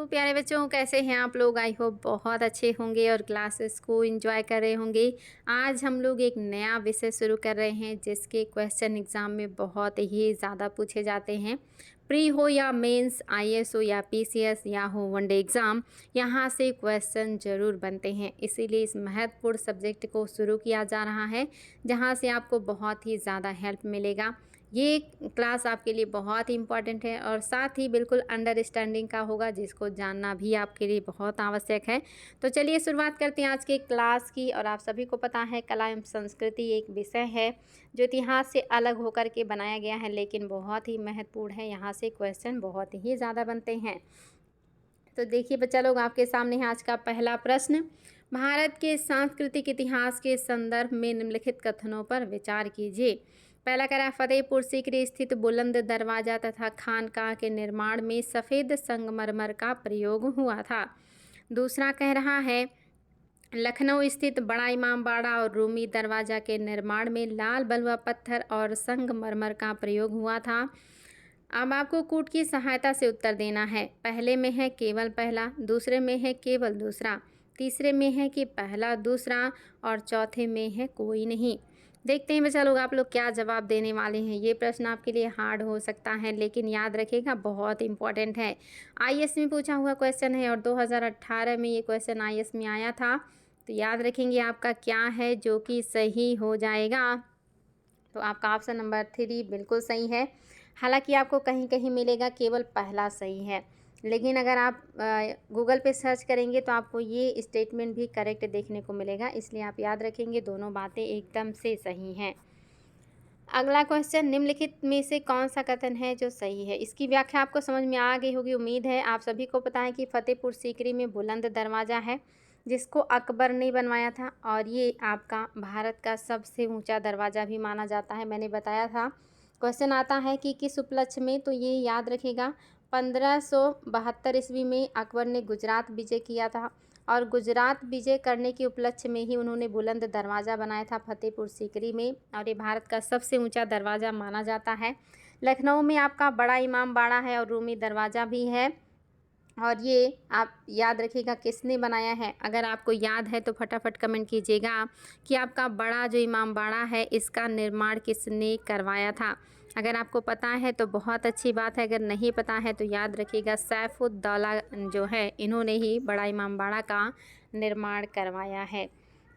Hello प्यारे बच्चों, कैसे हैं आप लोग। आई होप बहुत अच्छे होंगे और क्लासेस को एंजॉय कर रहे होंगे। आज हम लोग एक नया विषय शुरू कर रहे हैं जिसके क्वेश्चन एग्ज़ाम में बहुत ही ज़्यादा पूछे जाते हैं। प्री हो या मेंस, आईएएस हो या पीसीएस या हो वनडे एग्ज़ाम, यहाँ से क्वेश्चन ज़रूर बनते हैं। इसीलिए इस महत्वपूर्ण सब्जेक्ट को शुरू किया जा रहा है जहाँ से आपको बहुत ही ज़्यादा हेल्प मिलेगा। ये क्लास आपके लिए बहुत ही इम्पॉर्टेंट है और साथ ही बिल्कुल अंडरस्टैंडिंग का होगा, जिसको जानना भी आपके लिए बहुत आवश्यक है। तो चलिए शुरुआत करते हैं आज के क्लास की। और आप सभी को पता है, कला एवं संस्कृति एक विषय है जो इतिहास से अलग होकर के बनाया गया है, लेकिन बहुत ही महत्वपूर्ण है। यहाँ से क्वेश्चन बहुत ही ज़्यादा बनते हैं। तो देखिए बच्चा लोग, आपके सामने है आज का पहला प्रश्न। भारत के सांस्कृतिक इतिहास के संदर्भ में निम्नलिखित कथनों पर विचार कीजिए। पहला कह रहा है, फतेहपुर सीकरी स्थित बुलंद दरवाजा तथा खानकाह के निर्माण में सफ़ेद संगमरमर का प्रयोग हुआ था। दूसरा कह रहा है, लखनऊ स्थित बड़ा इमामबाड़ा और रूमी दरवाजा के निर्माण में लाल बलुआ पत्थर और संगमरमर का प्रयोग हुआ था। अब आपको कूट की सहायता से उत्तर देना है। पहले में है केवल पहला, दूसरे में है केवल दूसरा, तीसरे में है कि पहला दूसरा और चौथे में है कोई नहीं। देखते हैं बच्चा लोग आप लोग क्या जवाब देने वाले हैं। ये प्रश्न आपके लिए हार्ड हो सकता है, लेकिन याद रखिएगा बहुत इंपॉर्टेंट है। आईएएस में पूछा हुआ क्वेश्चन है और 2018 में ये क्वेश्चन आईएएस में आया था। तो याद रखेंगे आपका क्या है जो कि सही हो जाएगा। तो आपका ऑप्शन नंबर 3 बिल्कुल सही है। हालांकि आपको कहीं कहीं मिलेगा केवल पहला सही है, लेकिन अगर आप गूगल पे सर्च करेंगे तो आपको ये स्टेटमेंट भी करेक्ट देखने को मिलेगा। इसलिए आप याद रखेंगे दोनों बातें एकदम से सही हैं। अगला क्वेश्चन, निम्नलिखित में से कौन सा कथन है जो सही है। इसकी व्याख्या आपको समझ में आ गई होगी, उम्मीद है। आप सभी को पता है कि फतेहपुर सीकरी में बुलंद दरवाज़ा है जिसको अकबर ने बनवाया था और ये आपका भारत का सबसे ऊंचा दरवाज़ा भी माना जाता है। मैंने बताया था। क्वेश्चन आता है कि किस उपलक्ष्य में, तो ये याद रखिएगा 1572 ईस्वी में अकबर ने गुजरात विजय किया था और गुजरात विजय करने के उपलक्ष्य में ही उन्होंने बुलंद दरवाज़ा बनाया था फतेहपुर सीकरी में, और ये भारत का सबसे ऊंचा दरवाज़ा माना जाता है। लखनऊ में आपका बड़ा इमामबाड़ा है और रूमी दरवाज़ा भी है, और ये आप याद रखिएगा किसने बनाया है। अगर आपको याद है तो फटाफट कमेंट कीजिएगा कि आपका बड़ा जो इमामबाड़ा है इसका निर्माण किसने करवाया था। अगर आपको पता है तो बहुत अच्छी बात है, अगर नहीं पता है तो याद रखिएगा सैफुद्दौला जो है इन्होंने ही बड़ा इमामबाड़ा का निर्माण करवाया है।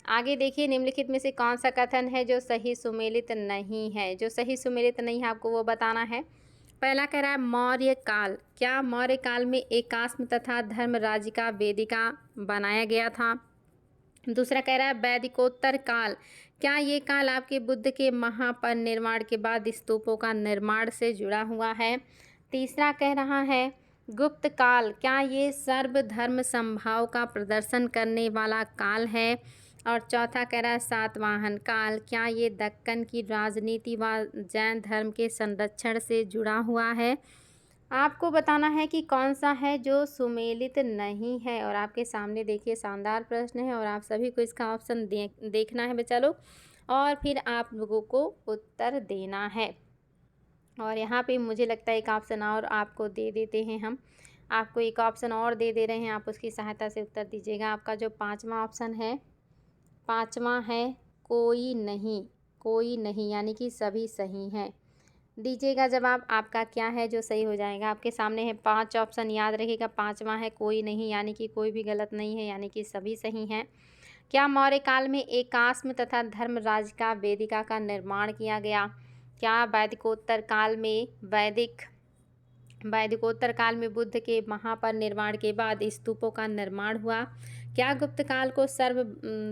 आगे देखिए, निम्नलिखित में से कौन सा कथन है जो सही सुमेलित नहीं है। जो सही सुमेलित नहीं है आपको वो बताना है। पहला कह रहा है मौर्य काल, क्या मौर्य काल में एकास्म तथा धर्मराजिका वेदिका बनाया गया था। दूसरा कह रहा है वैदिकोत्तर काल, क्या ये काल आपके बुद्ध के महापरिनिर्वाण के बाद स्तूपों का निर्माण से जुड़ा हुआ है। तीसरा कह रहा है गुप्त काल, क्या ये सर्वधर्म समभाव का प्रदर्शन करने वाला काल है। और चौथा कह रहा है सातवाहन काल, क्या ये दक्कन की राजनीति व जैन धर्म के संरक्षण से जुड़ा हुआ है। आपको बताना है कि कौन सा है जो सुमेलित नहीं है। और आपके सामने देखिए शानदार प्रश्न है और आप सभी को इसका ऑप्शन देखना है बच्चा लोग, और फिर आप लोगों को उत्तर देना है। और यहाँ पे मुझे लगता है एक ऑप्शन और आपको दे देते हैं हम। आपको एक ऑप्शन और दे रहे हैं, आप उसकी सहायता से उत्तर दीजिएगा। आपका जो पाँचवा ऑप्शन है, पाँचवा है कोई नहीं। कोई नहीं यानी कि सभी सही हैं। दीजिएगा जवाब आपका क्या है जो सही हो जाएगा। आपके सामने है 5 ऑप्शन, याद रखिएगा। पाँचवा है कोई नहीं यानी कि कोई भी गलत नहीं है, यानी कि सभी सही हैं। क्या मौर्य काल में एकास्म तथा धर्मराजिका वेदिका का निर्माण किया गया। क्या वैदिकोत्तर काल में वैदिकोत्तर काल में बुद्ध के महापरिनिर्वाण के बाद स्तूपों का निर्माण हुआ। क्या गुप्त काल को सर्व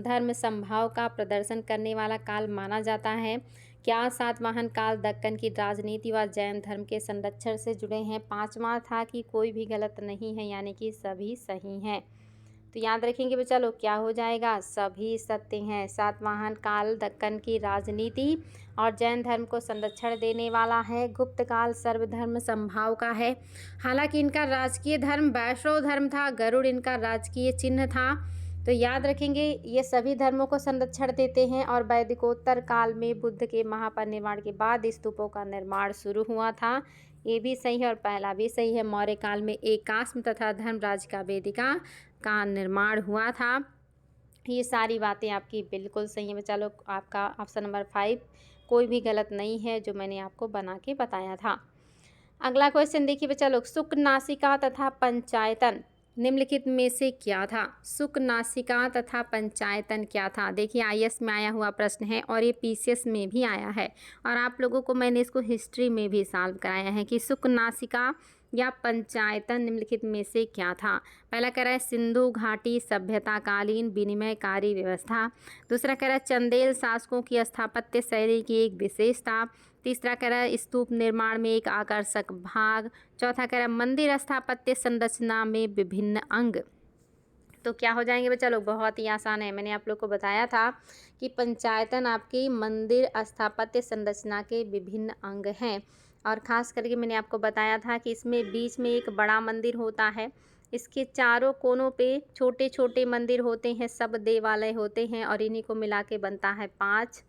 धर्म समभाव का प्रदर्शन करने वाला काल माना जाता है। क्या सातवाहन काल दक्कन की राजनीति व जैन धर्म के संरक्षण से जुड़े हैं। पांचवा था कि कोई भी गलत नहीं है, यानी कि सभी सही हैं। तो याद रखेंगे बच्चा लोग क्या हो जाएगा, सभी सत्य हैं। सातवाहन काल दक्कन की राजनीति और जैन धर्म को संरक्षण देने वाला है। गुप्त काल सर्वधर्म समभाव का है। हालांकि इनका राजकीय धर्म वैष्णव धर्म था, गरुड़ इनका राजकीय चिन्ह था। तो याद रखेंगे ये सभी धर्मों को संरक्षण देते हैं। और वैदिकोत्तर काल में बुद्ध के महापरिनिर्वाण के बाद स्तूपों का निर्माण शुरू हुआ था। ये भी सही है और पहला भी सही है। मौर्य काल में एकाश्म तथा धर्मराज का वेदिका का निर्माण हुआ था। ये सारी बातें आपकी बिल्कुल सही हैं बच्चा लोग। आपका ऑप्शन नंबर 5 कोई भी गलत नहीं है जो मैंने आपको बना के बताया था। अगला क्वेश्चन देखिए बच्चा लोग, शुक नासिका तथा पंचायतन निम्नलिखित में से क्या था? शुक नासिका तथा पंचायतन क्या था? देखिए आईएएस में आया हुआ प्रश्न है और ये पीसीएस में भी आया है और आप लोगों को मैंने इसको हिस्ट्री में भी सॉल्व कराया है कि शुक नासिका या पंचायतन निम्नलिखित में से क्या था? पहला कह रहा है सिंधु घाटी सभ्यताकालीन विनिमयकारी व्यवस्था। दूसरा कह रहा है चंदेल शासकों की स्थापत्य शैली की एक विशेषता। तीसरा कह रहा है स्तूप निर्माण में एक आकर्षक भाग। चौथा कह रहा है मंदिर स्थापत्य संरचना में विभिन्न अंग। तो क्या हो जाएंगे बच्चा लोग? बहुत ही आसान है। मैंने आप लोग को बताया था कि पंचायतन आपकी मंदिर स्थापत्य संरचना के विभिन्न अंग हैं और ख़ास करके मैंने आपको बताया था कि इसमें बीच में एक बड़ा मंदिर होता है, इसके चारों कोनों पे छोटे छोटे मंदिर होते हैं, सब देवालय होते हैं और इन्हीं को मिला के बनता है 5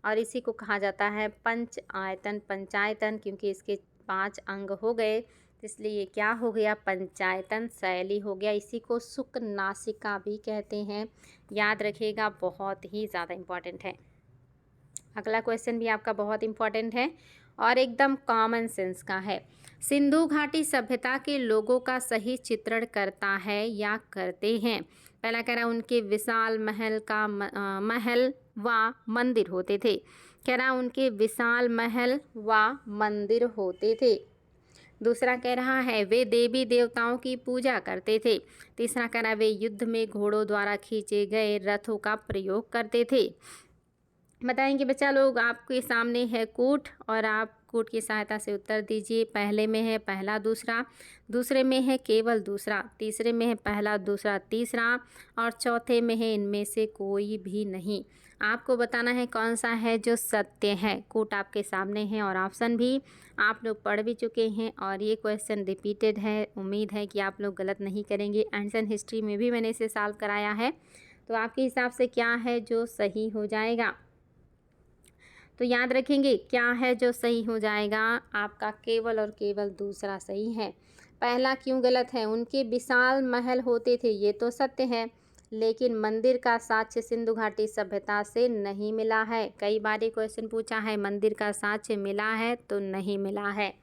और इसी को कहा जाता है पंच आयतन पंचायतन, क्योंकि इसके 5 अंग हो गए इसलिए ये क्या हो गया? पंचायतन शैली हो गया। इसी को शुक नासिका भी कहते हैं, याद रखिएगा, बहुत ही ज़्यादा इम्पॉर्टेंट है। अगला क्वेश्चन भी आपका बहुत इम्पॉर्टेंट है और एकदम कॉमन सेंस का है। सिंधु घाटी सभ्यता के लोगों का सही चित्रण करता है या करते हैं? पहला कह रहा है उनके विशाल महल व मंदिर होते थे। कह रहा उनके विशाल महल व मंदिर होते थे। दूसरा कह रहा है वे देवी देवताओं की पूजा करते थे। तीसरा कह रहा है वे युद्ध में घोड़ों द्वारा खींचे गए रथों का प्रयोग करते थे। बताएंगे बच्चा लोग, आपके सामने है कूट और आप कूट की सहायता से उत्तर दीजिए। पहले में है पहला दूसरा, दूसरे में है केवल दूसरा, तीसरे में है पहला दूसरा तीसरा और चौथे में है इनमें से कोई भी नहीं। आपको बताना है कौन सा है जो सत्य है। कूट आपके सामने है और ऑप्शन भी आप लोग पढ़ भी चुके हैं और ये क्वेश्चन रिपीटेड है। उम्मीद है कि आप लोग गलत नहीं करेंगे। एंशिएंट हिस्ट्री में भी मैंने इसे सॉल्व कराया है। तो आपके हिसाब से क्या है जो सही हो जाएगा? तो याद रखेंगे क्या है जो सही हो जाएगा? आपका केवल और केवल दूसरा सही है। पहला क्यों गलत है? उनके विशाल महल होते थे, ये तो सत्य है, लेकिन मंदिर का साक्ष्य सिंधु घाटी सभ्यता से नहीं मिला है। कई बार ये क्वेश्चन पूछा है, मंदिर का साक्ष्य मिला है तो नहीं मिला है।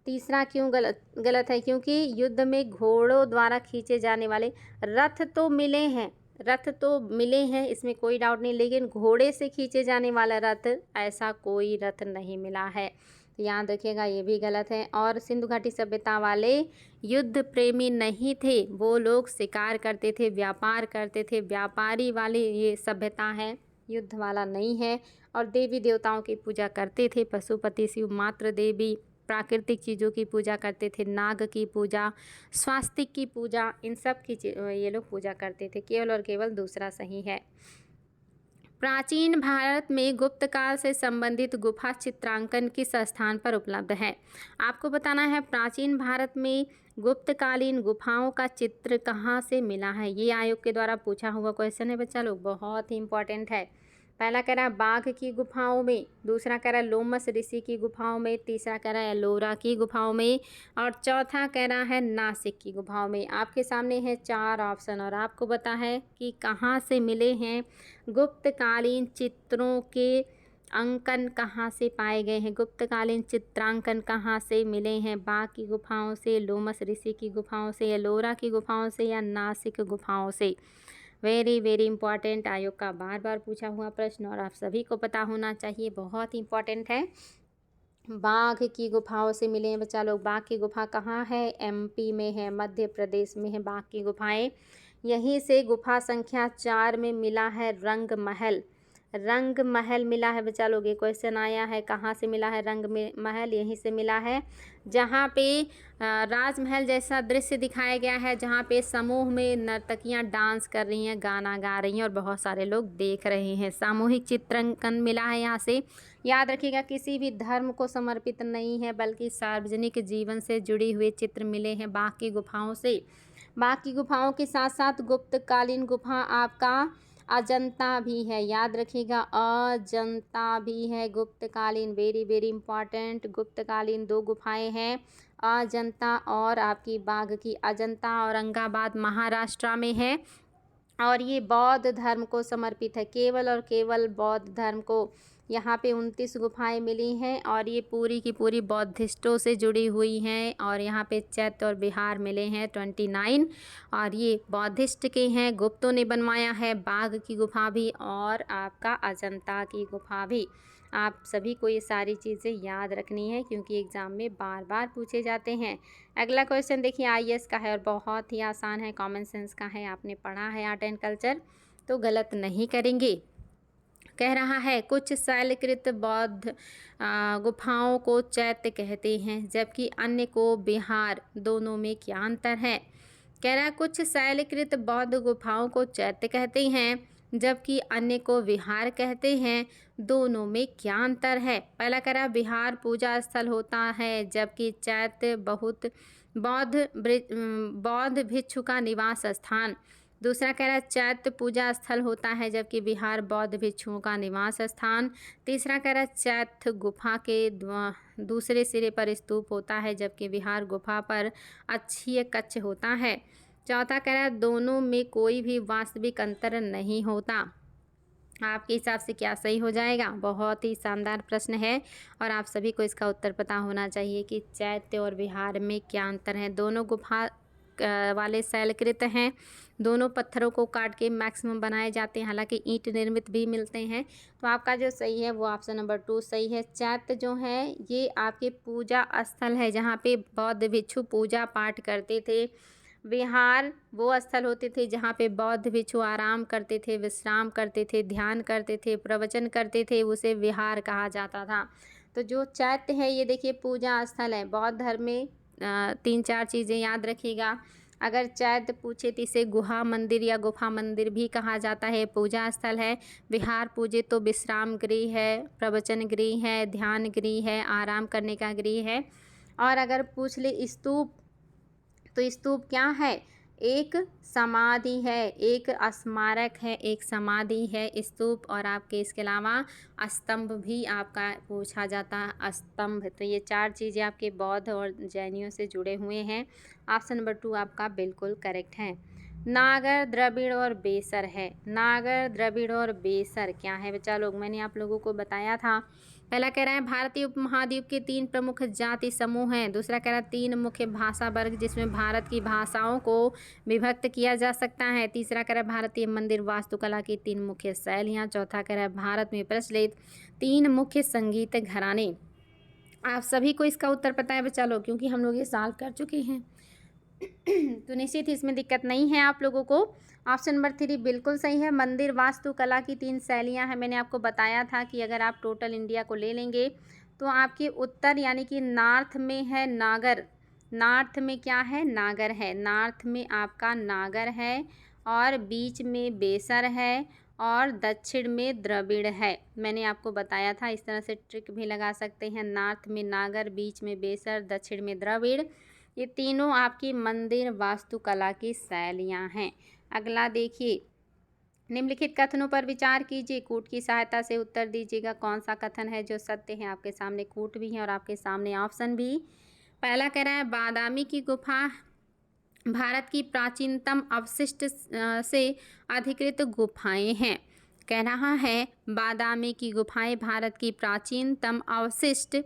तीसरा क्यों गलत है? क्योंकि युद्ध में घोड़ों द्वारा खींचे जाने वाले रथ तो मिले हैं, रथ तो मिले हैं, इसमें कोई डाउट नहीं, लेकिन घोड़े से खींचे जाने वाला रथ ऐसा कोई रथ नहीं मिला है। तो याद रखिएगा ये भी गलत है। और सिंधु घाटी सभ्यता वाले युद्ध प्रेमी नहीं थे, वो लोग शिकार करते थे, व्यापार करते थे, व्यापारी वाली ये सभ्यता है, युद्ध वाला नहीं है। और देवी देवताओं की पूजा करते थे, पशुपति शिव मात्र देवी, प्राकृतिक चीज़ों की पूजा करते थे, नाग की पूजा, स्वास्तिक की पूजा, इन सब की ये लोग पूजा करते थे। केवल और केवल दूसरा सही है। प्राचीन भारत में गुप्त काल से संबंधित गुफा चित्रांकन किस स्थान पर उपलब्ध है? आपको बताना है प्राचीन भारत में गुप्तकालीन गुफाओं का चित्र कहाँ से मिला है। ये आयोग के द्वारा पूछा हुआ क्वेश्चन है बच्चा लोग, बहुत ही इंपॉर्टेंट है। पहला कह रहा है बाघ की गुफाओं में, दूसरा कह रहा है लोमस ऋषि की गुफाओं में, तीसरा कह रहा है एलोरा की गुफाओं में और चौथा कह रहा है नासिक की गुफाओं में। आपके सामने है 4 ऑप्शन और आपको पता है कि कहाँ से मिले हैं। गुप्तकालीन चित्रों के अंकन कहाँ से पाए गए हैं, गुप्तकालीन चित्रांकन कहाँ से मिले हैं? बाघ की गुफाओं से, लोमस ऋषि की गुफाओं से, एलोरा की गुफाओं से या नासिक गुफाओं से? वेरी वेरी इंपॉर्टेंट, आयोग का बार बार पूछा हुआ प्रश्न और आप सभी को पता होना चाहिए, बहुत इंपॉर्टेंट है। बाघ की गुफाओं से मिले हैं बच्चा लोग। बाघ की गुफा कहाँ है? एमपी में है, मध्य प्रदेश में है बाघ की गुफाएं। यहीं से गुफा संख्या 4 में मिला है रंग महल। रंग महल मिला है बच्चा लोग, ये क्वेश्चन आया है कहाँ से मिला है रंग महल? यहीं से मिला है जहाँ पे राजमहल जैसा दृश्य दिखाया गया है, जहाँ पे समूह में नर्तकियाँ डांस कर रही हैं, गाना गा रही हैं और बहुत सारे लोग देख रहे हैं। सामूहिक चित्रांकन मिला है यहाँ से। याद रखिएगा किसी भी धर्म को समर्पित नहीं है, बल्कि सार्वजनिक जीवन से जुड़े हुए चित्र मिले हैं बाघ की गुफाओं से। बाघ की गुफाओं के साथ साथ गुप्तकालीन गुफा आपका अजंता भी है, याद रखिएगा अजंता भी है। गुप्तकालीन, वेरी वेरी इंपॉर्टेंट, गुप्तकालीन 2 गुफाएं हैं, अजंता और आपकी बाघ की अजंता, औरंगाबाद महाराष्ट्र में है और ये बौद्ध धर्म को समर्पित है, केवल और केवल बौद्ध धर्म को। यहाँ पे 29 गुफाएं मिली हैं और ये पूरी की पूरी बौद्धिस्टों से जुड़ी हुई हैं और यहाँ पे चैत्य और विहार मिले हैं 29 और ये बौद्धिस्ट के हैं। गुप्तों ने बनवाया है, बाघ की गुफा भी और आपका अजंता की गुफा भी। आप सभी को ये सारी चीज़ें याद रखनी है क्योंकि एग्ज़ाम में बार बार पूछे जाते हैं। अगला क्वेश्चन देखिए आईएएस का है और बहुत ही आसान है, कॉमन सेंस का है, आपने पढ़ा है आर्ट एंड कल्चर तो गलत नहीं करेंगे। कह रहा है कुछ शैलकृत बौद्ध गुफाओं को चैत्य कहते हैं जबकि अन्य को विहार, दोनों में क्या अंतर है। कह रहा है कुछ शैलकृत बौद्ध गुफाओं को चैत्य कहते हैं जबकि अन्य को विहार कहते हैं, दोनों में क्या अंतर है। पहला कह रहा विहार पूजा स्थल होता है जबकि चैत्य बौद्ध भिक्षु का निवास स्थान। दूसरा कह रहा है चैत्य पूजा स्थल होता है जबकि विहार बौद्ध भिक्षुओं का निवास स्थान। तीसरा कह रहा है चैत्य गुफा के दूसरे सिरे पर स्तूप होता है जबकि विहार गुफा पर अक्षीय कक्ष होता है। चौथा कह रहा है दोनों में कोई भी वास्तविक अंतर नहीं होता। आपके हिसाब से क्या सही हो जाएगा। बहुत ही शानदार प्रश्न है और आप सभी को इसका उत्तर पता होना चाहिए कि चैत्य और विहार में क्या अंतर है। दोनों गुफा वाले शैलकृत हैं, दोनों पत्थरों को काट के मैक्सिमम बनाए जाते हैं, हालांकि ईंट निर्मित भी मिलते हैं। तो आपका जो सही है वो ऑप्शन नंबर 2 सही है। चैत्य जो है ये आपके पूजा स्थल है जहाँ पे बौद्ध भिक्षु पूजा पाठ करते थे। विहार वो स्थल होते थे जहाँ पे बौद्ध भिक्षु आराम करते थे, विश्राम करते थे, ध्यान करते थे, प्रवचन करते थे, उसे विहार कहा जाता था। तो जो चैत्य है ये देखिए पूजा स्थल है। बौद्ध धर्म में 3-4 चीज़ें याद रखिएगा। अगर चैत्य पूछे तो इसे गुहा मंदिर या गुफा मंदिर भी कहा जाता है, पूजा स्थल है। विहार पूजे तो विश्राम गृह है, प्रवचन गृह है, ध्यान गृह है, आराम करने का गृह है। और अगर पूछ ले स्तूप तो स्तूप क्या है, एक समाधि है, एक स्मारक है, एक समाधि है स्तूप। और आपके इसके अलावा स्तंभ भी आपका पूछा जाता है, स्तंभ। तो ये 4 चीज़ें आपके बौद्ध और जैनियों से जुड़े हुए हैं। ऑप्शन नंबर 2 आपका बिल्कुल करेक्ट है। नागर, द्रविड़ और बेसर है। नागर, द्रविड़ और बेसर क्या है बच्चा लोग, मैंने आप लोगों को बताया था। पहला कह रहा है भारतीय उपमहाद्वीप के 3 प्रमुख जाति समूह हैं। दूसरा कह रहा है 3 मुख्य भाषा वर्ग जिसमें भारत की भाषाओं को विभक्त किया जा सकता है। तीसरा कह रहा है भारतीय मंदिर वास्तुकला की 3 मुख्य शैलियाँ। चौथा कह रहा है भारत में प्रचलित 3 मुख्य संगीत घराने। आप सभी को इसका उत्तर पता है बच्चा लोग क्योंकि हम लोग ये सॉल्व कर चुके हैं तो निश्चित ही इसमें दिक्कत नहीं है आप लोगों को। ऑप्शन नंबर 3 बिल्कुल सही है। मंदिर वास्तुकला की 3 शैलियाँ हैं। मैंने आपको बताया था कि अगर आप टोटल इंडिया को ले लेंगे तो आपके उत्तर यानी कि नॉर्थ में है नागर। नॉर्थ में क्या है, नागर है। नॉर्थ में आपका नागर है और बीच में बेसर है और दक्षिण में द्रविड़ है। मैंने आपको बताया था, इस तरह से ट्रिक भी लगा सकते हैं। नॉर्थ में नागर, बीच में बेसर, दक्षिण में द्रविड़, ये तीनों आपकी मंदिर वास्तुकला की शैलियाँ हैं। अगला देखिए, निम्नलिखित कथनों पर विचार कीजिए, कूट की सहायता से उत्तर दीजिएगा। कौन सा कथन है जो सत्य है। आपके सामने कूट भी है और आपके सामने ऑप्शन भी। पहला कह रहा है बादामी की गुफा भारत की प्राचीनतम अवशिष्ट से अधिकृत गुफाएं हैं। कह रहा है बादामी की गुफाएं भारत की प्राचीनतम अवशिष्ट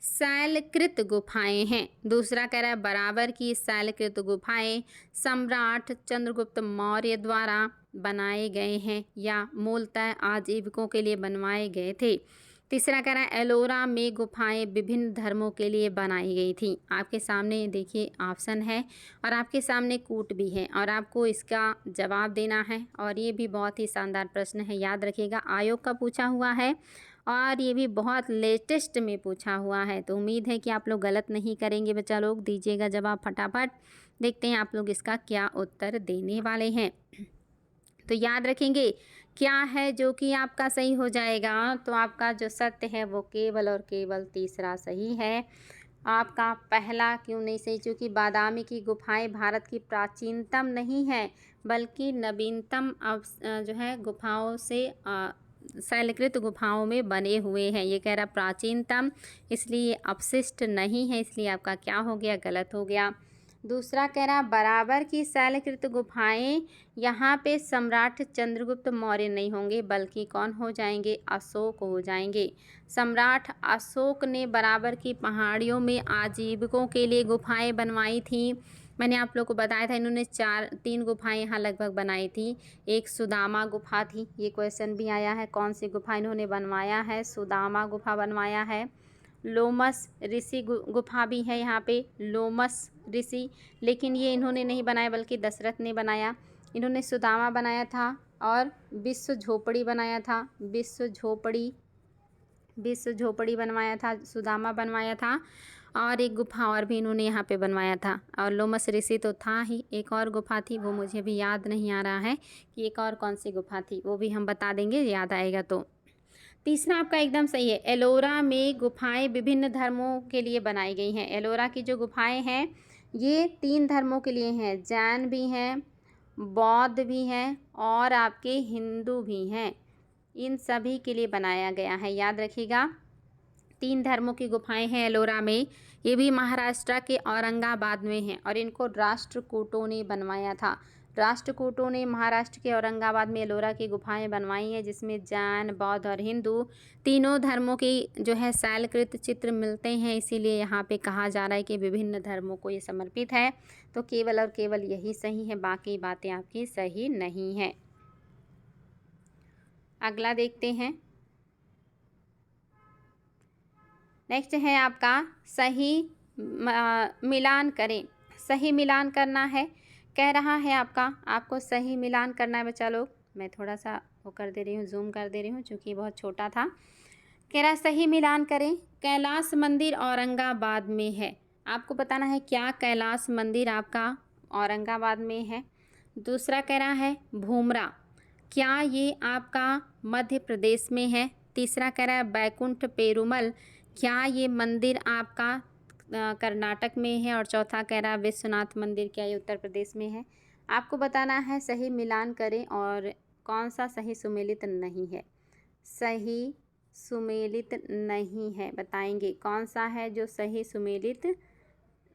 शैलकृत गुफाएं हैं। दूसरा कह रहा है बराबर की शैलकृत गुफाएं सम्राट चंद्रगुप्त मौर्य द्वारा बनाए गए हैं या मूलतः आजीविकों के लिए बनवाए गए थे। तीसरा कह रहा है एलोरा में गुफाएं विभिन्न धर्मों के लिए बनाई गई थी। आपके सामने देखिए ऑप्शन है और आपके सामने कूट भी है और आपको इसका जवाब देना है। और ये भी बहुत ही शानदार प्रश्न है, याद रखिएगा। आयोग का पूछा हुआ है और ये भी बहुत लेटेस्ट में पूछा हुआ है। तो उम्मीद है कि आप लोग गलत नहीं करेंगे बच्चा लोग। दीजिएगा जवाब फटाफट। देखते हैं आप लोग इसका क्या उत्तर देने वाले हैं। तो याद रखेंगे क्या है जो कि आपका सही हो जाएगा। तो आपका जो सत्य है वो केवल और केवल तीसरा सही है। आपका पहला क्यों नहीं सही, क्योंकि बादामी की गुफाएं भारत की प्राचीनतम नहीं है बल्कि नवीनतम जो है गुफाओं से शैलकृत गुफाओं में बने हुए हैं। ये कह रहा प्राचीनतम, इसलिए अपशिष्ट नहीं है, इसलिए आपका क्या हो गया, गलत हो गया। दूसरा कह रहा बराबर की शैलकृत गुफाएं, यहाँ पे सम्राट चंद्रगुप्त मौर्य नहीं होंगे बल्कि कौन हो जाएंगे, अशोक हो जाएंगे। सम्राट अशोक ने बराबर की पहाड़ियों में आजीविकों के लिए गुफाएं बनवाई थी। मैंने आप लोग को बताया था, इन्होंने 3 गुफाएं यहाँ लगभग बनाई थी। एक सुदामा गुफा थी, ये क्वेश्चन भी आया है, कौन सी गुफा इन्होंने बनवाया है, सुदामा गुफा बनवाया है। लोमस ऋषि गुफा भी है यहाँ पे, लोमस ऋषि, लेकिन ये इन्होंने नहीं बनाया बल्कि दशरथ ने बनाया। इन्होंने सुदामा बनाया था और विश्व झोपड़ी बनाया था, विश्व झोपड़ी बनवाया था, सुदामा बनवाया था, और एक गुफा और भी इन्होंने यहाँ पे बनवाया था। और लोमस ऋषि तो था ही, एक और गुफा थी, वो मुझे भी याद नहीं आ रहा है कि एक और कौन सी गुफा थी, वो भी हम बता देंगे याद आएगा तो। तीसरा आपका एकदम सही है, एलोरा में गुफाएं विभिन्न धर्मों के लिए बनाई गई हैं। एलोरा की जो गुफाएं हैं ये 3 धर्मों के लिए हैं, जैन भी हैं, बौद्ध भी हैं और आपके हिंदू भी हैं। इन सभी के लिए बनाया गया है, याद रखिएगा। 3 धर्मों की गुफाएं हैं एलोरा में। ये भी महाराष्ट्र के औरंगाबाद में हैं और इनको राष्ट्रकूटों ने बनवाया था। राष्ट्रकूटों ने महाराष्ट्र के औरंगाबाद में एलोरा की गुफाएं बनवाई हैं, जिसमें जैन, बौद्ध और हिंदू तीनों धर्मों की जो है शैलकृत चित्र मिलते हैं। इसीलिए यहाँ पे कहा जा रहा है कि विभिन्न धर्मों को ये समर्पित है। तो केवल और केवल यही सही है, बाकी बातें आपकी सही नहीं है। अगला देखते हैं। नेक्स्ट है आपका सही मिलान करें। सही मिलान करना है, कह रहा है आपको सही मिलान करना है बच्चा लोग। मैं थोड़ा सा वो कर दे रही हूँ, जूम कर दे रही हूँ क्योंकि बहुत छोटा था। कह रहा सही मिलान करें। कैलाश मंदिर औरंगाबाद में है, आपको बताना है क्या कैलाश मंदिर आपका औरंगाबाद में है। दूसरा कह रहा है भूमरा, क्या ये आपका मध्य प्रदेश में है। तीसरा कह रहा है बैकुंठ पेरुमल, क्या ये मंदिर आपका कर्नाटक में है। और चौथा कह रहा है विश्वनाथ मंदिर, क्या ये उत्तर प्रदेश में है। आपको बताना है सही मिलान करें और कौन सा सही सुमेलित नहीं है। सही सुमेलित नहीं है, बताएंगे कौन सा है जो सही सुमेलित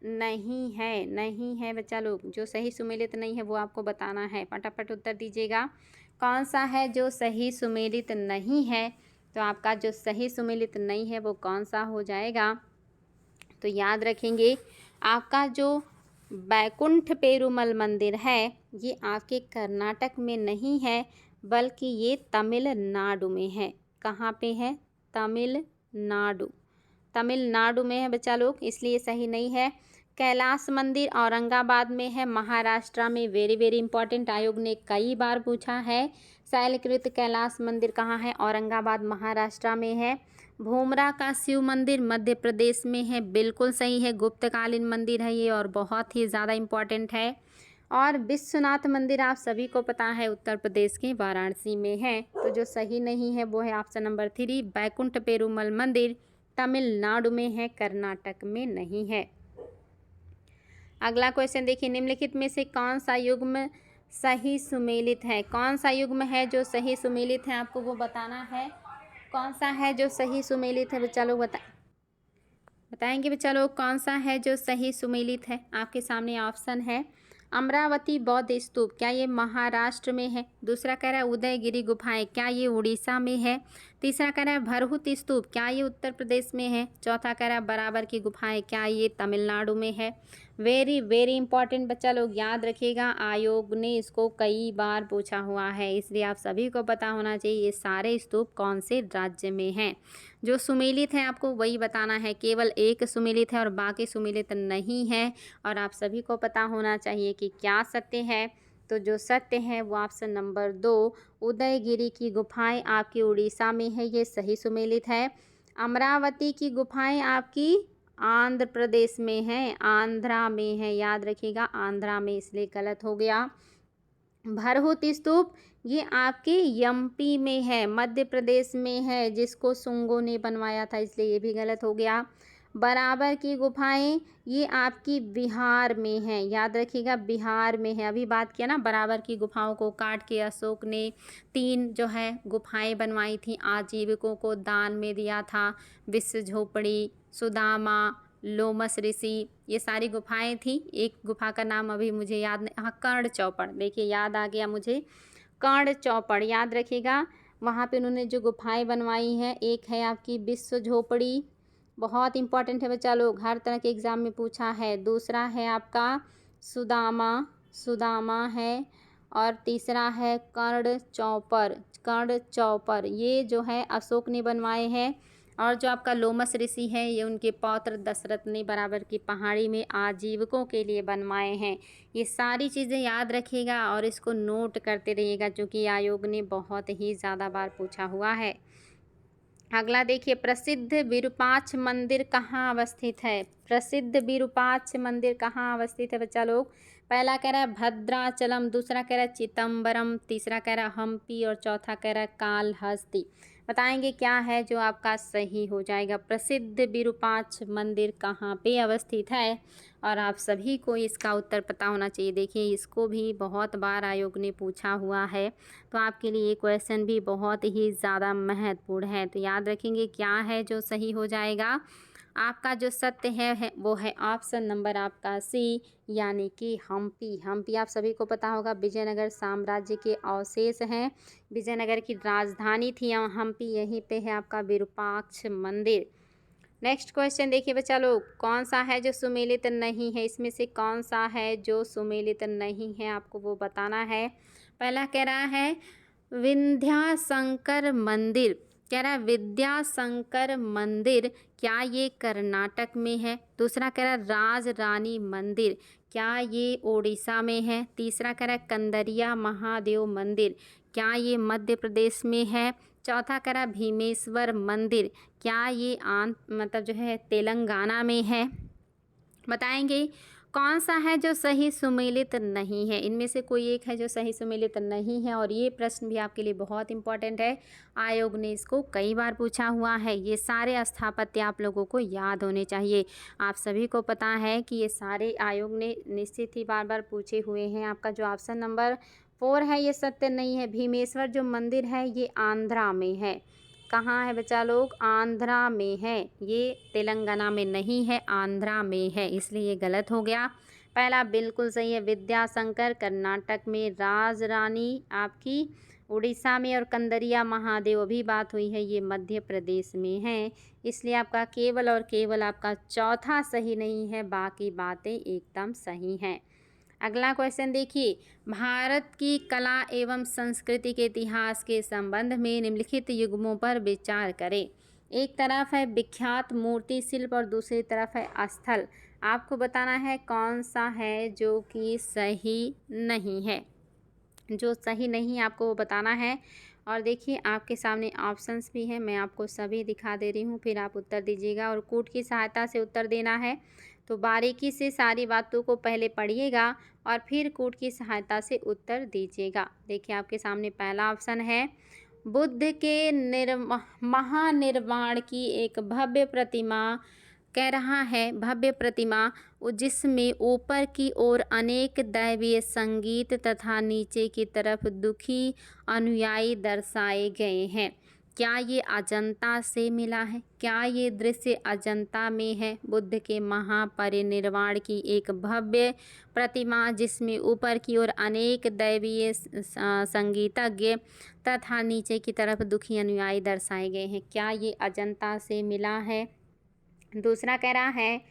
नहीं है बच्चा लोग। जो सही सुमेलित नहीं है वो आपको बताना है, फटाफट उत्तर दीजिएगा। कौन सा है जो सही सुमेलित नहीं है, तो आपका जो सही सुमेलित नहीं है वो कौन सा हो जाएगा। तो याद रखेंगे आपका जो बैकुंठ पेरुमल मंदिर है ये आपके कर्नाटक में नहीं है बल्कि ये तमिलनाडु में है। कहाँ पे है, तमिलनाडु में है बच्चा लोग, इसलिए सही नहीं है। कैलाश मंदिर औरंगाबाद में है, महाराष्ट्र में। वेरी वेरी इंपॉर्टेंट, आयोग ने कई बार पूछा है। शैलकृत कैलाश मंदिर कहाँ है, औरंगाबाद महाराष्ट्र में है। भूमरा का शिव मंदिर मध्य प्रदेश में है, बिल्कुल सही है, गुप्तकालीन मंदिर है ये और बहुत ही ज़्यादा इम्पॉर्टेंट है। और विश्वनाथ मंदिर आप सभी को पता है उत्तर प्रदेश के वाराणसी में है। तो जो सही नहीं है वो है ऑप्शन नंबर 3, बैकुंठ पेरुमल मंदिर तमिलनाडु में है, कर्नाटक में नहीं है। अगला क्वेश्चन देखिए, निम्नलिखित में से कौन सा युग्म सही सुमेलित है। कौन सा युग्म है जो सही सुमेलित है, आपको वो बताना है। कौन सा है जो सही सुमेलित है बच्चा लोग, बताएंगे बच्चा लोग कौन सा है जो सही सुमेलित है। आपके सामने ऑप्शन है अमरावती बौद्ध स्तूप, क्या ये महाराष्ट्र में है। दूसरा कह रहा है उदयगिरी गुफाएं, क्या ये उड़ीसा में है। तीसरा कह रहा है भरहुत स्तूप, क्या ये उत्तर प्रदेश में है। चौथा कह रहा है बराबर की गुफाएं, क्या ये तमिलनाडु में है। वेरी वेरी इंपॉर्टेंट बच्चा लोग, याद रखिएगा, आयोग ने इसको कई बार पूछा हुआ है, इसलिए आप सभी को पता होना चाहिए ये सारे स्तूप कौन से राज्य में हैं। जो सुमेलित है आपको वही बताना है, केवल एक सुमेलित है और बाकी सुमेलित नहीं है। और आप सभी को पता होना चाहिए कि क्या सत्य है। तो जो सत्य है वो ऑप्शन नंबर 2, उदयगिरी की गुफाएं आपकी उड़ीसा में है, ये सही सुमेलित है। अमरावती की गुफाएं आपकी आंध्र प्रदेश में है, आंध्रा में है, याद रखिएगा आंध्रा में, इसलिए गलत हो गया। भरहुत स्तूप ये आपके एमपी में है, मध्य प्रदेश में है, जिसको सुंगों ने बनवाया था, इसलिए ये भी गलत हो गया। बराबर की गुफाएं ये आपकी बिहार में है, याद रखिएगा बिहार में है। अभी बात किया ना बराबर की गुफाओं को काट के अशोक ने 3 जो है गुफाएं बनवाई थी, आजीविकों को दान में दिया था। विश्व झोपड़ी, सुदामा, लोमस ऋषि, ये सारी गुफाएं थी। एक गुफा का नाम अभी मुझे याद नहीं, हाँ कर्ण चौपड़, देखिए याद आ गया मुझे, कर्ण चौपड़ याद रखिएगा। वहाँ पे उन्होंने जो गुफाएं बनवाई हैं, एक है आपकी विश्व झोपड़ी, बहुत इंपॉर्टेंट है बच्चा लोग, हर तरह के एग्ज़ाम में पूछा है। दूसरा है आपका सुदामा, सुदामा है। और तीसरा है कर्ण चौपर, कर्ण चौपर, ये जो है अशोक ने बनवाए हैं। और जो आपका लोमस ऋषि है ये उनके पौत्र दशरथ ने बराबर की पहाड़ी में आजीविकों के लिए बनवाए हैं। ये सारी चीज़ें याद रखिएगा और इसको नोट करते रहिएगा, क्योंकि आयोग ने बहुत ही ज़्यादा बार पूछा हुआ है। अगला देखिए, प्रसिद्ध विरूपाक्ष मंदिर कहाँ अवस्थित है? प्रसिद्ध विरूपाक्ष मंदिर कहाँ अवस्थित है बच्चा लोग? पहला कह रहा है भद्राचलम, दूसरा कह रहा है चिदम्बरम, तीसरा कह रहा है हम्पी और चौथा कह रहा है कालहस्ती। बताएंगे क्या है जो आपका सही हो जाएगा। प्रसिद्ध विरूपाक्ष मंदिर कहाँ पे अवस्थित है? और आप सभी को इसका उत्तर पता होना चाहिए। देखिए इसको भी बहुत बार आयोग ने पूछा हुआ है, तो आपके लिए ये क्वेश्चन भी बहुत ही ज़्यादा महत्वपूर्ण है। तो याद रखेंगे क्या है जो सही हो जाएगा। आपका जो सत्य है वो है ऑप्शन नंबर आपका सी, यानी कि हम्पी। हम्पी आप सभी को पता होगा विजयनगर साम्राज्य के अवशेष हैं, विजयनगर की राजधानी थी हम्पी, यहीं पे है आपका विरूपाक्ष मंदिर। नेक्स्ट क्वेश्चन देखिए बच्चा लोग, कौन सा है जो सुमेलित नहीं है? इसमें से कौन सा है जो सुमेलित नहीं है, आपको वो बताना है। पहला कह रहा है विंध्याशंकर मंदिर, कह रहा है विद्याशंकर मंदिर, क्या ये कर्नाटक में है? दूसरा कह रहा है राज रानी मंदिर, क्या ये ओडिशा में है? तीसरा कह रहा है कंदरिया महादेव मंदिर, क्या ये मध्य प्रदेश में है? चौथा कह रहा है भीमेश्वर मंदिर, क्या ये मतलब जो है तेलंगाना में है? बताएंगे कौन सा है जो सही सुमेलित नहीं है। इनमें से कोई एक है जो सही सुमेलित नहीं है, और ये प्रश्न भी आपके लिए बहुत इंपॉर्टेंट है, आयोग ने इसको कई बार पूछा हुआ है। ये सारे स्थापत्य आप लोगों को याद होने चाहिए। आप सभी को पता है कि ये सारे आयोग ने निश्चित ही बार बार पूछे हुए हैं। आपका जो ऑप्शन नंबर 4 है ये सत्य नहीं है। भीमेश्वर जो मंदिर है ये आंध्रा में है। कहाँ है बच्चा लोग? आंध्रा में है, ये तेलंगाना में नहीं है, आंध्रा में है, इसलिए ये गलत हो गया। पहला बिल्कुल सही है, विद्याशंकर कर्नाटक में, राज रानी आपकी उड़ीसा में, और कंदरिया महादेव अभी बात हुई है ये मध्य प्रदेश में है। इसलिए आपका केवल और केवल आपका चौथा सही नहीं है, बाकी बातें एकदम सही हैं। अगला क्वेश्चन देखिए, भारत की कला एवं संस्कृति के इतिहास के संबंध में निम्नलिखित युग्मों पर विचार करें। एक तरफ है विख्यात मूर्ति शिल्प और दूसरी तरफ है स्थल। आपको बताना है कौन सा है जो कि सही नहीं है। जो सही नहीं आपको वो बताना है। और देखिए आपके सामने ऑप्शंस भी हैं, मैं आपको सभी दिखा दे रही हूँ, फिर आप उत्तर दीजिएगा और कूट की सहायता से उत्तर देना है। तो बारीकी से सारी बातों को पहले पढ़िएगा और फिर कूट की सहायता से उत्तर दीजिएगा। देखिए आपके सामने पहला ऑप्शन है, बुद्ध के महानिर्वाण की एक भव्य प्रतिमा, कह रहा है भव्य प्रतिमा जिसमें ऊपर की ओर अनेक दैवीय संगीत तथा नीचे की तरफ दुखी अनुयायी दर्शाए गए हैं। क्या ये अजंता से मिला है? क्या ये दृश्य अजंता में है? बुद्ध के महापरिनिर्वाण की एक भव्य प्रतिमा जिसमें ऊपर की ओर अनेक दैवीय संगीतज्ञ तथा नीचे की तरफ दुखी अनुयायी दर्शाए गए हैं, क्या ये अजंता से मिला है? दूसरा कह रहा है,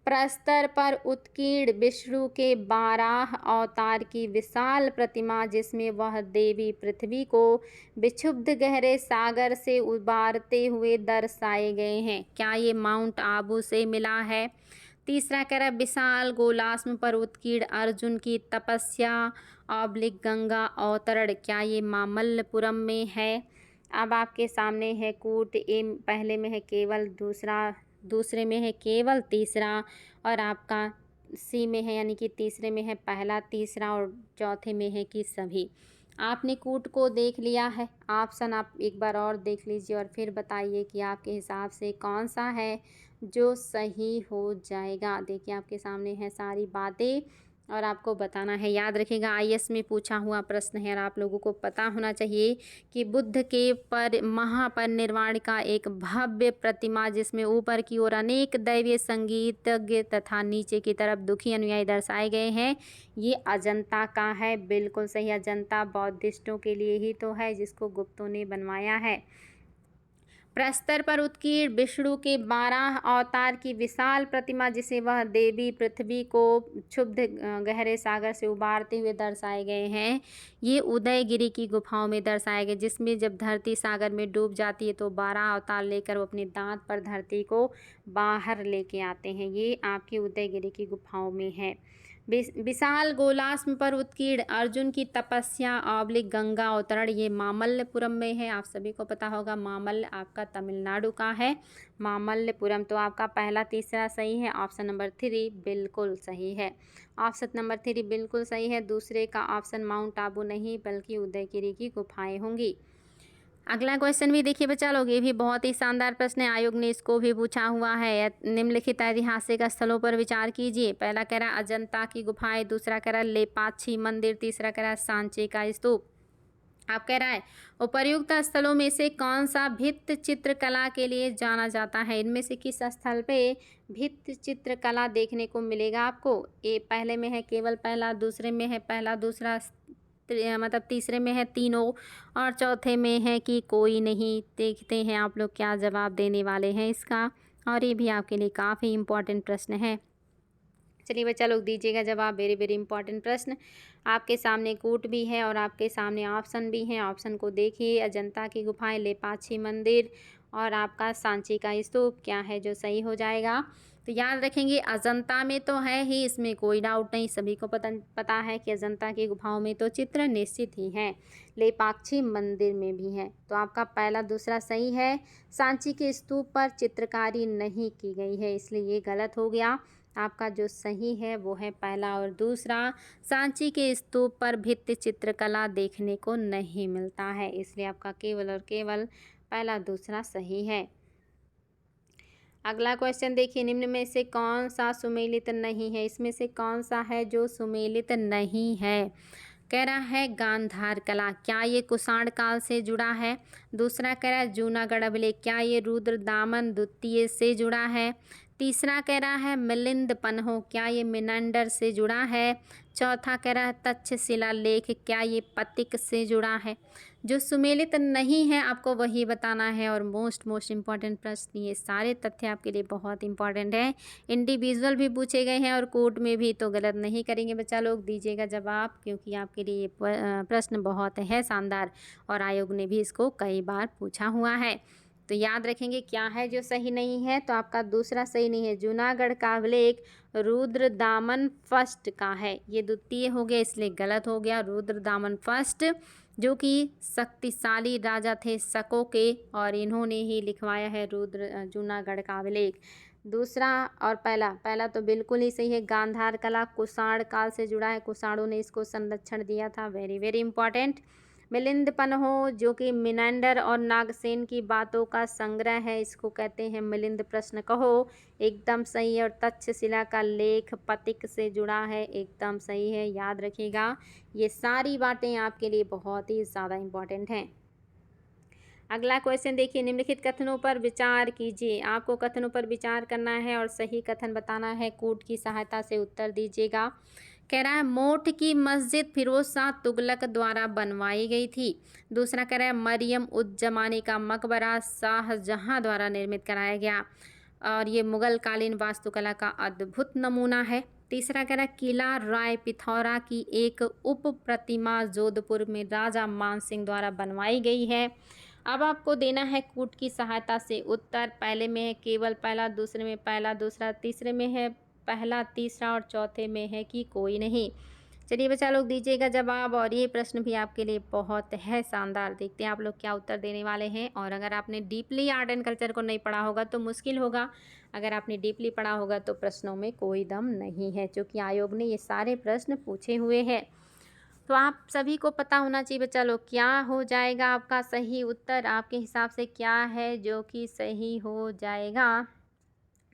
प्रस्तर पर उत्कीर्ण विष्णु के 12 अवतार की विशाल प्रतिमा जिसमें वह देवी पृथ्वी को विक्षुब्ध गहरे सागर से उबारते हुए दर्शाए गए हैं, क्या ये माउंट आबू से मिला है? तीसरा कह रहा है, विशाल गोलाश्म पर उत्कीर्ण अर्जुन की तपस्या ऑब्लिक गंगा अवतरण, क्या ये मामल्लपुरम में है? अब आपके सामने है कूट, ए पहले में है केवल, दूसरे में है केवल, तीसरा और आपका सी में है यानी कि तीसरे में है पहला तीसरा और चौथे में है कि सभी। आपने कूट को देख लिया है, ऑप्शन आप एक बार और देख लीजिए और फिर बताइए कि आपके हिसाब से कौन सा है जो सही हो जाएगा। देखिए आपके सामने है सारी बातें और आपको बताना है। याद रखिएगा आईएएस में पूछा हुआ प्रश्न है और आप लोगों को पता होना चाहिए कि बुद्ध के महापरिनिर्वाण का एक भव्य प्रतिमा जिसमें ऊपर की ओर अनेक दैवीय संगीतज्ञ तथा नीचे की तरफ दुखी अनुयायी दर्शाए गए हैं, ये अजंता का है। बिल्कुल सही, अजंता बौद्धिस्टों के लिए ही तो है जिसको गुप्तों ने बनवाया है। प्रस्तर पर उत्कीर्ण विष्णु के 12 अवतार की विशाल प्रतिमा जिसे वह देवी पृथ्वी को क्षुब्ध गहरे सागर से उबारते हुए दर्शाए गए हैं, ये उदयगिरी की गुफाओं में दर्शाए गए, जिसमें जब धरती सागर में डूब जाती है तो 12 अवतार लेकर वो अपने दांत पर धरती को बाहर लेके आते हैं। ये आपकी उदयगिरी की गुफाओं में है। विशाल गोलास्म पर उत्कीर्ण अर्जुन की तपस्या ऑब्लिक गंगा अवतरण, ये मामल्लपुरम में है। आप सभी को पता होगा मामल्ल आपका तमिलनाडु का है, मामल्लपुरम। तो आपका पहला तीसरा सही है, ऑप्शन नंबर 3 बिल्कुल सही है। ऑप्शन नंबर 3 बिल्कुल सही है। दूसरे का ऑप्शन माउंट आबू नहीं बल्कि उदयगिरी की गुफाएं होंगी। अगला क्वेश्चन भी देखिए बच्चा लोग, ये भी बहुत ही शानदार प्रश्न है, आयोग ने इसको भी पूछा हुआ है। निम्नलिखित ऐतिहासिक स्थलों पर विचार कीजिए। पहला कह रहा है अजंता की गुफाएं, दूसरा कह रहा है लेपाक्षी मंदिर, तीसरा कह रहा है सांची का स्तूप। आप कह रहा है उपर्युक्त स्थलों में से कौन सा भित्ति चित्रकला के लिए जाना जाता है? इनमें से किस स्थल पे भित्ति चित्रकला देखने को मिलेगा आपको? ये पहले में है केवल पहला, दूसरे में है पहला दूसरा, मतलब तीसरे में है तीनों और चौथे में है कि कोई नहीं। देखते हैं आप लोग क्या जवाब देने वाले हैं इसका, और ये भी आपके लिए काफ़ी इम्पोर्टेंट प्रश्न है। चलिए बच्चा लोग दीजिएगा जवाब, वेरी वेरी इंपॉर्टेंट प्रश्न। आपके सामने कूट भी है और आपके सामने ऑप्शन भी हैं। ऑप्शन को देखिए, अजंता की गुफाएं, लेपाक्षी मंदिर और आपका सांची का स्तूप, क्या है जो सही हो जाएगा? तो याद रखेंगे अजंता में तो है ही, इसमें कोई डाउट नहीं, सभी को पता है कि अजंता की गुफाओं में तो चित्र निश्चित ही हैं। लेपाक्षी मंदिर में भी है। तो आपका पहला दूसरा सही है। सांची के स्तूप पर चित्रकारी नहीं की गई है, इसलिए ये गलत हो गया। आपका जो सही है वो है पहला और दूसरा। सांची के स्तूप पर भित्ति चित्रकला देखने को नहीं मिलता है, इसलिए आपका केवल और केवल पहला दूसरा सही है। अगला क्वेश्चन देखिए, निम्न में से कौन सा सुमेलित नहीं है? इसमें से कौन सा है जो सुमेलित नहीं है? कह रहा है गांधार कला, क्या ये कुषाण काल से जुड़ा है? दूसरा कह रहा है जूनागढ़ अभिलेख, क्या ये रुद्र दामन द्वितीय से जुड़ा है? तीसरा कह रहा है मिलिंद पन्हो, क्या ये मिनंडर से जुड़ा है? चौथा कह रहा है तक्षशिला लेख, क्या ये पतिक से जुड़ा है? जो सुमेलित नहीं है आपको वही बताना है। और मोस्ट इम्पॉर्टेंट प्रश्न, ये सारे तथ्य आपके लिए बहुत इंपॉर्टेंट है। इंडिविजुअल भी पूछे गए हैं और कोर्ट में भी, तो गलत नहीं करेंगे बच्चा लोग, दीजिएगा जवाब, क्योंकि आपके लिए ये प्रश्न बहुत है शानदार और आयोग ने भी इसको कई बार पूछा हुआ है। तो याद रखेंगे क्या है जो सही नहीं है। तो आपका दूसरा सही नहीं है, जूनागढ़ का अभिलेख रुद्र दामन फर्स्ट का है, ये द्वितीय हो गया इसलिए गलत हो गया। रुद्र दामन फर्स्ट जो कि शक्तिशाली राजा थे शकों के, और इन्होंने ही लिखवाया है रुद्र जूनागढ़ का अभिलेख। दूसरा और पहला तो बिल्कुल ही सही है। गांधार कला कुषाण काल से जुड़ा है, कुषाणों ने इसको संरक्षण दिया था, वेरी वेरी इंपॉर्टेंट। मिलिंद पन्हो जो कि मिनांडर और नागसेन की बातों का संग्रह है, इसको कहते हैं मिलिंद प्रश्न कहो, एकदम सही है। और तक्षशिला का लेख पतिक से जुड़ा है, एकदम सही है, याद रखिएगा। ये सारी बातें आपके लिए बहुत ही ज़्यादा इम्पॉर्टेंट हैं। अगला क्वेश्चन देखिए, निम्नलिखित कथनों पर विचार कीजिए। आपको कथनों पर विचार करना है और सही कथन बताना है, कूट की सहायता से उत्तर दीजिएगा। कह रहा है मोठ की मस्जिद फिरोज शाह तुगलक द्वारा बनवाई गई थी। दूसरा कह रहा है मरियम उज जमानी का मकबरा शाहजहां द्वारा निर्मित कराया गया और ये मुगल कालीन वास्तुकला का अद्भुत नमूना है। तीसरा कह रहा है किला राय पिथौरा की एक उप प्रतिमा जोधपुर में राजा मान सिंह द्वारा बनवाई गई है। अब आपको देना है कूट की सहायता से उत्तर। पहले में है केवल पहला, दूसरे में पहला दूसरा, तीसरे में है पहला तीसरा और चौथे में है कि कोई नहीं। चलिए बच्चा लोग दीजिएगा जवाब, और ये प्रश्न भी आपके लिए बहुत है शानदार। देखते हैं आप लोग क्या उत्तर देने वाले हैं। और अगर आपने डीपली आर्ट एंड कल्चर को नहीं पढ़ा होगा तो मुश्किल होगा, अगर आपने डीपली पढ़ा होगा तो प्रश्नों में कोई दम नहीं है, क्योंकि आयोग ने ये सारे प्रश्न पूछे हुए हैं। तो आप सभी को पता होना चाहिए बच्चा लोग क्या हो जाएगा आपका सही उत्तर, आपके हिसाब से क्या है जो कि सही हो जाएगा।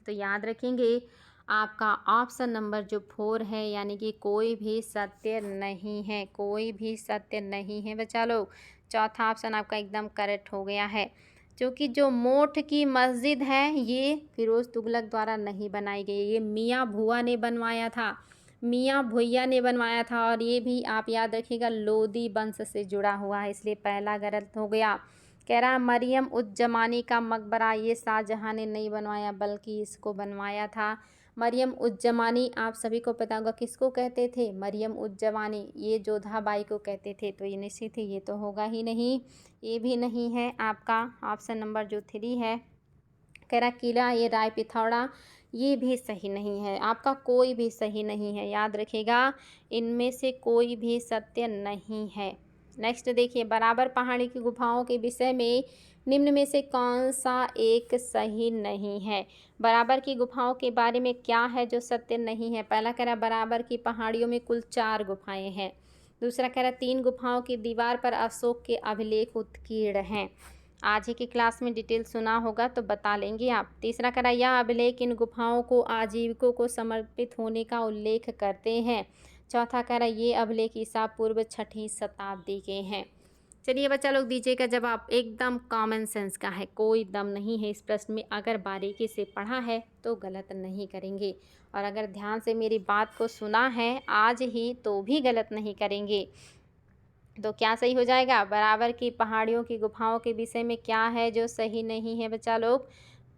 तो याद रखेंगे आपका ऑप्शन नंबर जो 4 है, यानी कि कोई भी सत्य नहीं है, कोई भी सत्य नहीं है बच्चा लोग। चौथा ऑप्शन आपका एकदम करेक्ट हो गया है, क्योंकि जो मोठ की मस्जिद है ये फिरोज़ तुगलक द्वारा नहीं बनाई गई, ये मियाँ भुआ ने बनवाया था, मियाँ भुइया ने बनवाया था। और ये भी आप याद रखिएगा लोदी वंश से जुड़ा हुआ है, इसलिए पहला गलत हो गया। कह रहा मरियम उज जमानी का मकबरा ये शाहजहाँ ने नहीं बनवाया बल्कि इसको बनवाया था। मरियम उज जमानी आप सभी को पता होगा किसको कहते थे, मरियम उज जमानी ये जोधाबाई को कहते थे। तो ये निश्चित ही ये तो होगा ही नहीं, ये भी नहीं है आपका ऑप्शन नंबर जो 3 है। कह रहा किला ये राय पिथौड़ा, ये भी सही नहीं है, आपका कोई भी सही नहीं है। याद रखिएगा इनमें से कोई भी सत्य नहीं है। नेक्स्ट देखिए, बराबर पहाड़ी की गुफाओं के विषय में निम्न में से कौन सा एक सही नहीं है। बराबर की गुफाओं के बारे में क्या है जो सत्य नहीं है। पहला कह रहा बराबर की पहाड़ियों में कुल 4 गुफाएं हैं। दूसरा कह रहा 3 गुफाओं की दीवार पर अशोक के अभिलेख उत्कीर्ण हैं। आज ही की क्लास में डिटेल सुना होगा तो बता लेंगे आप। तीसरा कह रहा यह अभिलेख इन गुफाओं को आजीविकों को समर्पित होने का उल्लेख करते हैं। चौथा कह रहा ये अभिलेख ईसा पूर्व 6वीं शताब्दी के हैं। चलिए बच्चा लोग दीजिएगा जवाब, एकदम कॉमन सेंस का है, कोई दम नहीं है इस प्रश्न में। अगर बारीकी से पढ़ा है तो गलत नहीं करेंगे, और अगर ध्यान से मेरी बात को सुना है आज ही तो भी गलत नहीं करेंगे। तो क्या सही हो जाएगा, बराबर की पहाड़ियों की गुफाओं के विषय में क्या है जो सही नहीं है बच्चा लोग।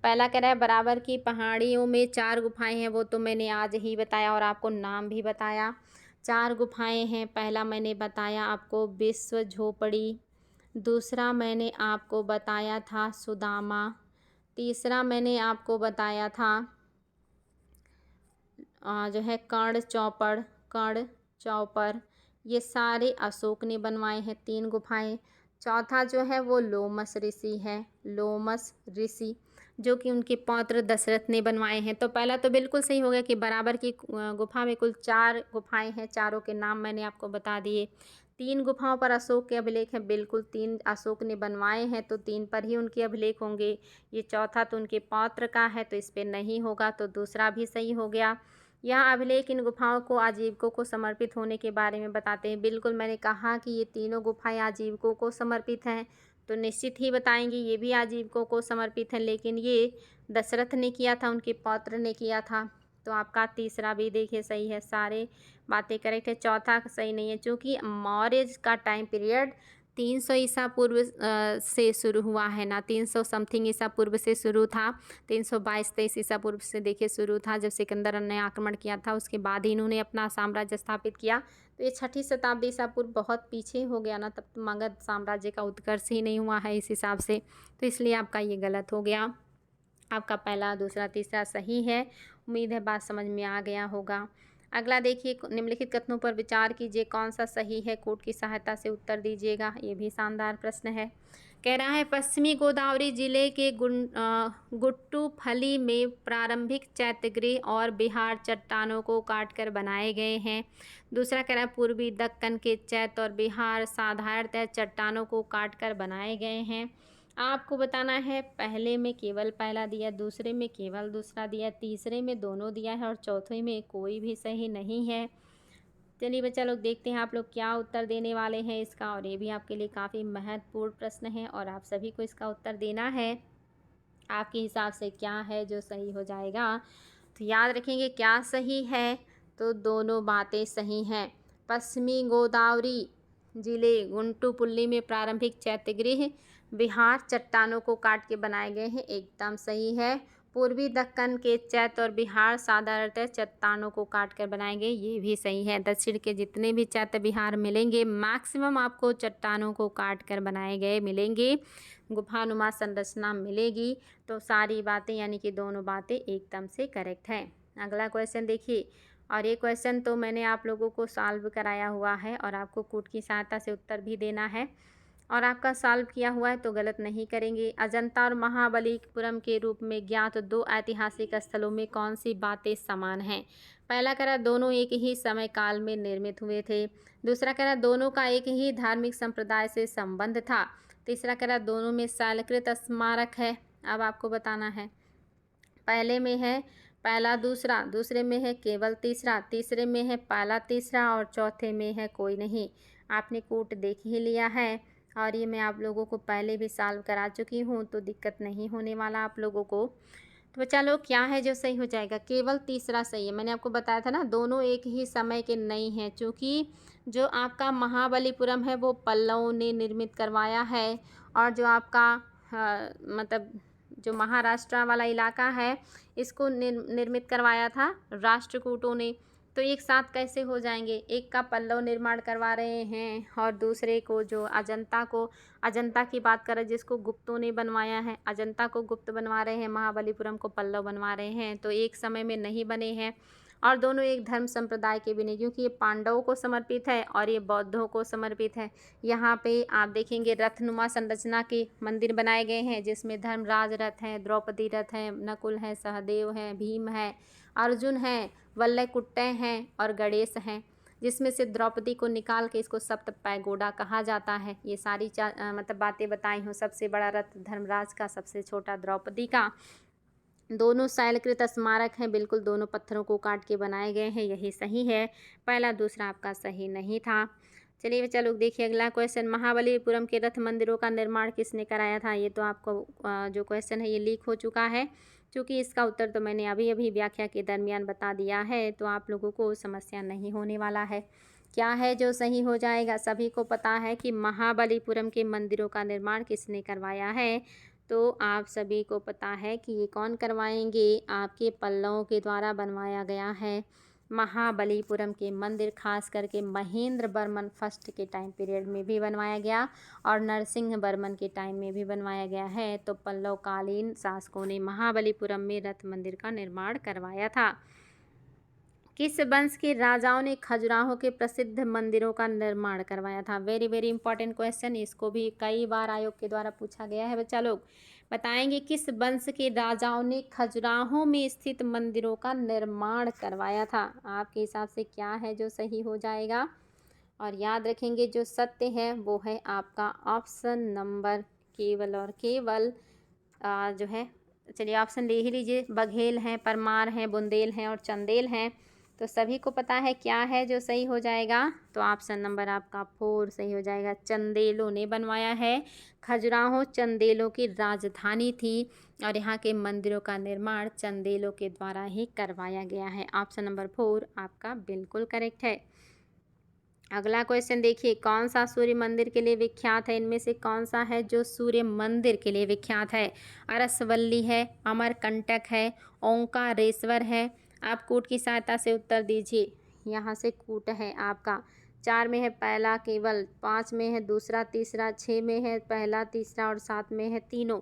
पहला कह रहा है बराबर की पहाड़ियों में 4 गुफाएं हैं, वो तो मैंने आज ही बताया और आपको नाम भी बताया। 4 गुफाएं हैं, पहला मैंने बताया आपको विश्व झोपड़ी, दूसरा मैंने आपको बताया था सुदामा, तीसरा मैंने आपको बताया था जो है कर्ण चौपर, ये सारे अशोक ने बनवाए हैं 3 गुफाएं। चौथा जो है वो लोमस ऋषि है, लोमस ऋषि, जो कि उनके पौत्र दशरथ ने बनवाए हैं। तो पहला तो बिल्कुल सही हो गया कि बराबर की गुफा में कुल 4 गुफाएं हैं, चारों के नाम मैंने आपको बता दिए। 3 गुफाओं पर अशोक के अभिलेख हैं, बिल्कुल 3 अशोक ने बनवाए हैं तो 3 पर ही उनके अभिलेख होंगे। ये चौथा तो उनके पौत्र का है तो इस पर नहीं होगा, तो दूसरा भी सही हो गया। यह अभिलेख इन गुफाओं को आजीविकों को समर्पित होने के बारे में बताते हैं। बिल्कुल मैंने कहा कि ये तीनों गुफाएं आजीविकों को समर्पित हैं, तो निश्चित ही बताएंगे ये भी आजीविकों को समर्पित हैं, लेकिन ये दशरथ ने किया था, उनके पौत्र ने किया था। तो आपका तीसरा भी देखिए सही है, सारे बातें करेक्ट है। चौथा सही नहीं है, क्योंकि मौर्य का टाइम पीरियड 300 ईसा पूर्व से शुरू हुआ है ना, 300 समथिंग ईसा पूर्व से शुरू था, 322-23 ईसा पूर्व से देखिए शुरू था, जब सिकंदर ने आक्रमण किया था उसके बाद ही इन्होंने अपना साम्राज्य स्थापित किया। तो ये 6वीं शताब्दी ईसा पूर्व बहुत पीछे हो गया ना, तब तो मगध साम्राज्य का उत्कर्ष ही नहीं हुआ है इस हिसाब से, तो इसलिए आपका ये गलत हो गया। आपका पहला दूसरा तीसरा सही है। उम्मीद है बात समझ में आ गया होगा। अगला देखिए, निम्नलिखित कथनों पर विचार कीजिए, कौन सा सही है, कोड की सहायता से उत्तर दीजिएगा। ये भी शानदार प्रश्न है। कह रहा है पश्चिमी गोदावरी जिले के गुट्टूफली में प्रारंभिक चैत्यगृह और बिहार चट्टानों को काटकर बनाए गए हैं। दूसरा कह रहा है पूर्वी दक्कन के चैत्य और बिहार साधारणतः चट्टानों को काटकर बनाए गए हैं। आपको बताना है पहले में केवल पहला दिया, दूसरे में केवल दूसरा दिया, तीसरे में दोनों दिया है और चौथे में कोई भी सही नहीं है। चलिए बच्चा लोग देखते हैं आप लोग क्या उत्तर देने वाले हैं इसका, और ये भी आपके लिए काफ़ी महत्वपूर्ण प्रश्न है और आप सभी को इसका उत्तर देना है। आपके हिसाब से क्या है जो सही हो जाएगा, तो याद रखेंगे क्या सही है, तो दोनों बातें सही हैं। पश्चिमी गोदावरी जिले गुंटूपुल्ली में प्रारंभिक चैत्यगृह बिहार चट्टानों को काट के बनाए गए हैं, एकदम सही है। पूर्वी दक्कन के चैत्य और बिहार साधारणतः चट्टानों को काट कर बनाए गए, ये भी सही है। दक्षिण के जितने भी चैत्य बिहार मिलेंगे मैक्सिमम आपको चट्टानों को काट कर बनाए गए मिलेंगे, गुफानुमा संरचना मिलेगी। तो सारी बातें यानी कि दोनों बातें एकदम से करेक्ट हैं। अगला क्वेश्चन देखिए, और ये क्वेश्चन तो मैंने आप लोगों को सॉल्व कराया हुआ है और आपको कोड की सहायता से उत्तर भी देना है, और आपका सॉल्व किया हुआ है तो गलत नहीं करेंगे। अजंता और महाबलीपुरम के रूप में ज्ञात 2 ऐतिहासिक स्थलों में कौन सी बातें समान हैं। पहला कह रहा दोनों एक ही समय काल में निर्मित हुए थे। दूसरा कह रहा दोनों का एक ही धार्मिक संप्रदाय से संबंध था। तीसरा कह रहा दोनों में शैलकृत स्मारक है। अब आपको बताना है, पहले में है पहला दूसरा, दूसरे में है केवल तीसरा, तीसरे में है पहला तीसरा और चौथे में है कोई नहीं। आपने कोट देख ही लिया है और ये मैं आप लोगों को पहले भी सॉल्व करा चुकी हूँ, तो दिक्कत नहीं होने वाला आप लोगों को। तो बच्चा लोग क्या है जो सही हो जाएगा? केवल तीसरा सही है। मैंने आपको बताया था ना, दोनों एक ही समय के नहीं हैं, क्योंकि जो आपका महाबलीपुरम है वो पल्लवों ने निर्मित करवाया है और जो आपका मतलब जो महाराष्ट्र वाला इलाका है इसको निर्मित करवाया था राष्ट्रकूटों ने। तो एक साथ कैसे हो जाएंगे? एक का पल्लव निर्माण करवा रहे हैं और दूसरे को जो अजंता की बात करें जिसको गुप्तों ने बनवाया है, अजंता को गुप्त बनवा रहे हैं, महाबलीपुरम को पल्लव बनवा रहे हैं। तो एक समय में नहीं बने हैं और दोनों एक धर्म संप्रदाय के भी नहीं, क्योंकि ये पांडवों को समर्पित है और ये बौद्धों को समर्पित है। यहाँ पे आप देखेंगे रथनुमा संरचना के मंदिर बनाए गए हैं, जिसमें धर्मराज रथ हैं, द्रौपदी रथ हैं, नकुल हैं, सहदेव हैं, भीम है, अर्जुन हैं, वल्लकुट्टै हैं और गणेश हैं, जिसमें से द्रौपदी को निकाल के इसको सप्त पैगोडा कहा जाता है। ये सारी मतलब बातें बताई हूँ। सबसे बड़ा रथ धर्मराज का, सबसे छोटा द्रौपदी का। दोनों शैलकृत स्मारक हैं, बिल्कुल दोनों पत्थरों को काट के बनाए गए हैं, यही सही है। पहला दूसरा आपका सही नहीं था। चलिए बच्चा लोग देखिए अगला क्वेश्चन, महाबलीपुरम के रथ मंदिरों का निर्माण किसने कराया था? ये तो आपको जो क्वेश्चन है ये लीक हो चुका है, क्योंकि इसका उत्तर तो मैंने अभी अभी व्याख्या के दरमियान बता दिया है, तो आप लोगों को समस्या नहीं होने वाला है। क्या है जो सही हो जाएगा? सभी को पता है कि महाबलीपुरम के मंदिरों का निर्माण किसने करवाया है, तो आप सभी को पता है कि ये कौन करवाएंगे? आपके पल्लवों के द्वारा बनवाया गया है। महाबलीपुरम के मंदिर खास करके महेंद्र वर्मन फर्स्ट के टाइम पीरियड में भी बनवाया गया और नरसिंह वर्मन के टाइम में भी बनवाया गया है। तो पल्लवकालीन शासकों ने महाबलीपुरम में रथ मंदिर का निर्माण करवाया था। किस वंश के राजाओं ने खजुराहो के प्रसिद्ध मंदिरों का निर्माण करवाया था? वेरी वेरी इंपॉर्टेंट क्वेश्चन, इसको भी कई बार आयोग के द्वारा पूछा गया है। बच्चा लोग बताएंगे किस वंश के राजाओं ने खजुराहो में स्थित मंदिरों का निर्माण करवाया था? आपके हिसाब से क्या है जो सही हो जाएगा? और याद रखेंगे जो सत्य है वो है आपका ऑप्शन नंबर केवल और केवल जो है, चलिए ऑप्शन ले ही लीजिए, बघेल हैं, परमार हैं, बुंदेल हैं और चंदेल हैं। तो सभी को पता है क्या है जो सही हो जाएगा, तो ऑप्शन नंबर आपका 4 सही हो जाएगा। चंदेलों ने बनवाया है। खजुराहो चंदेलों की राजधानी थी और यहाँ के मंदिरों का निर्माण चंदेलों के द्वारा ही करवाया गया है। ऑप्शन नंबर 4 आपका बिल्कुल करेक्ट है। अगला क्वेश्चन देखिए, कौन सा सूर्य मंदिर के लिए विख्यात है? इनमें से कौन सा है जो सूर्य मंदिर के लिए विख्यात है? अरसवल्ली है, अमरकंटक है, ओंकारेश्वर है। आप कूट की सहायता से उत्तर दीजिए। यहाँ से कूट है आपका 4 में है पहला केवल, 5 में है दूसरा तीसरा, 6 में है पहला तीसरा और 7 में है तीनों।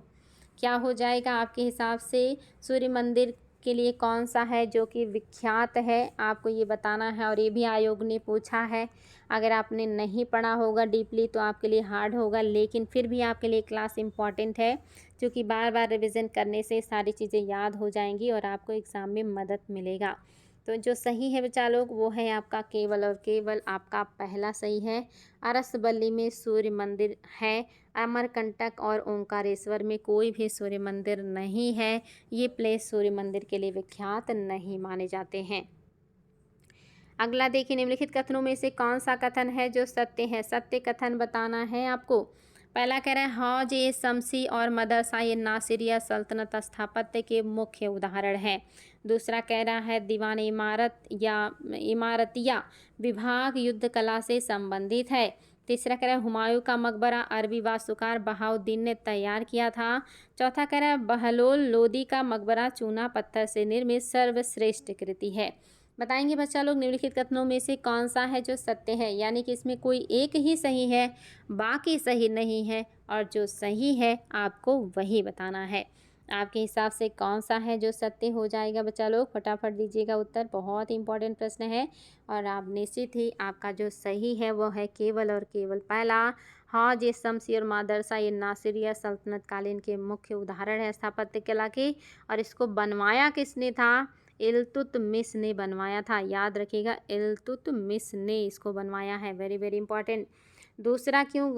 क्या हो जाएगा आपके हिसाब से? सूर्य मंदिर के लिए कौन सा है जो कि विख्यात है, आपको ये बताना है। और ये भी आयोग ने पूछा है। अगर आपने नहीं पढ़ा होगा डीपली तो आपके लिए हार्ड होगा, लेकिन फिर भी आपके लिए क्लास इम्पॉर्टेंट है, क्योंकि बार बार रिवीजन करने से सारी चीज़ें याद हो जाएंगी और आपको एग्ज़ाम में मदद मिलेगा। तो जो सही है बच्चा लोग वो है आपका केवल और केवल आपका पहला सही है। अरसवल्ली में सूर्य मंदिर है, अमरकंटक और ओंकारेश्वर में कोई भी सूर्य मंदिर नहीं है। ये प्लेस सूर्य मंदिर के लिए विख्यात नहीं माने जाते हैं। अगला देखिए, निम्नलिखित कथनों में से कौन सा कथन है जो सत्य है? सत्य कथन बताना है आपको। पहला कह रहा है हौज ए शमसी और मदरसा ए नासिरिया सल्तनत स्थापत्य के मुख्य उदाहरण हैं। दूसरा कह रहा है दीवान इमारत या इमारतिया विभाग युद्ध कला से संबंधित है। तीसरा कह रहा है हुमायूं का मकबरा अरबी वास्तुकार बहाउद्दीन ने तैयार किया था। चौथा कह रहा है बहलोल लोदी का मकबरा चूना पत्थर से निर्मित सर्वश्रेष्ठ कृति है। बताएंगे बच्चा लोग निम्नलिखित कथनों में से कौन सा है जो सत्य है, यानी कि इसमें कोई एक ही सही है, बाकी सही नहीं है, और जो सही है आपको वही बताना है। आपके हिसाब से कौन सा है जो सत्य हो जाएगा बच्चा लोग? फटाफट दीजिएगा उत्तर, बहुत इंपॉर्टेंट प्रश्न है। और आप निश्चित ही आपका जो सही है वो है केवल और केवल पहला। हौज ए शमसी और मदरसा ये नासिरिया सल्तनत कालीन के मुख्य उदाहरण है स्थापत्य कला के। और इसको बनवाया किसने था? इल्तुतमिश ने बनवाया था। याद रखिएगा, इल्तुतमिश ने इसको बनवाया है। Very very important. दूसरा क्यों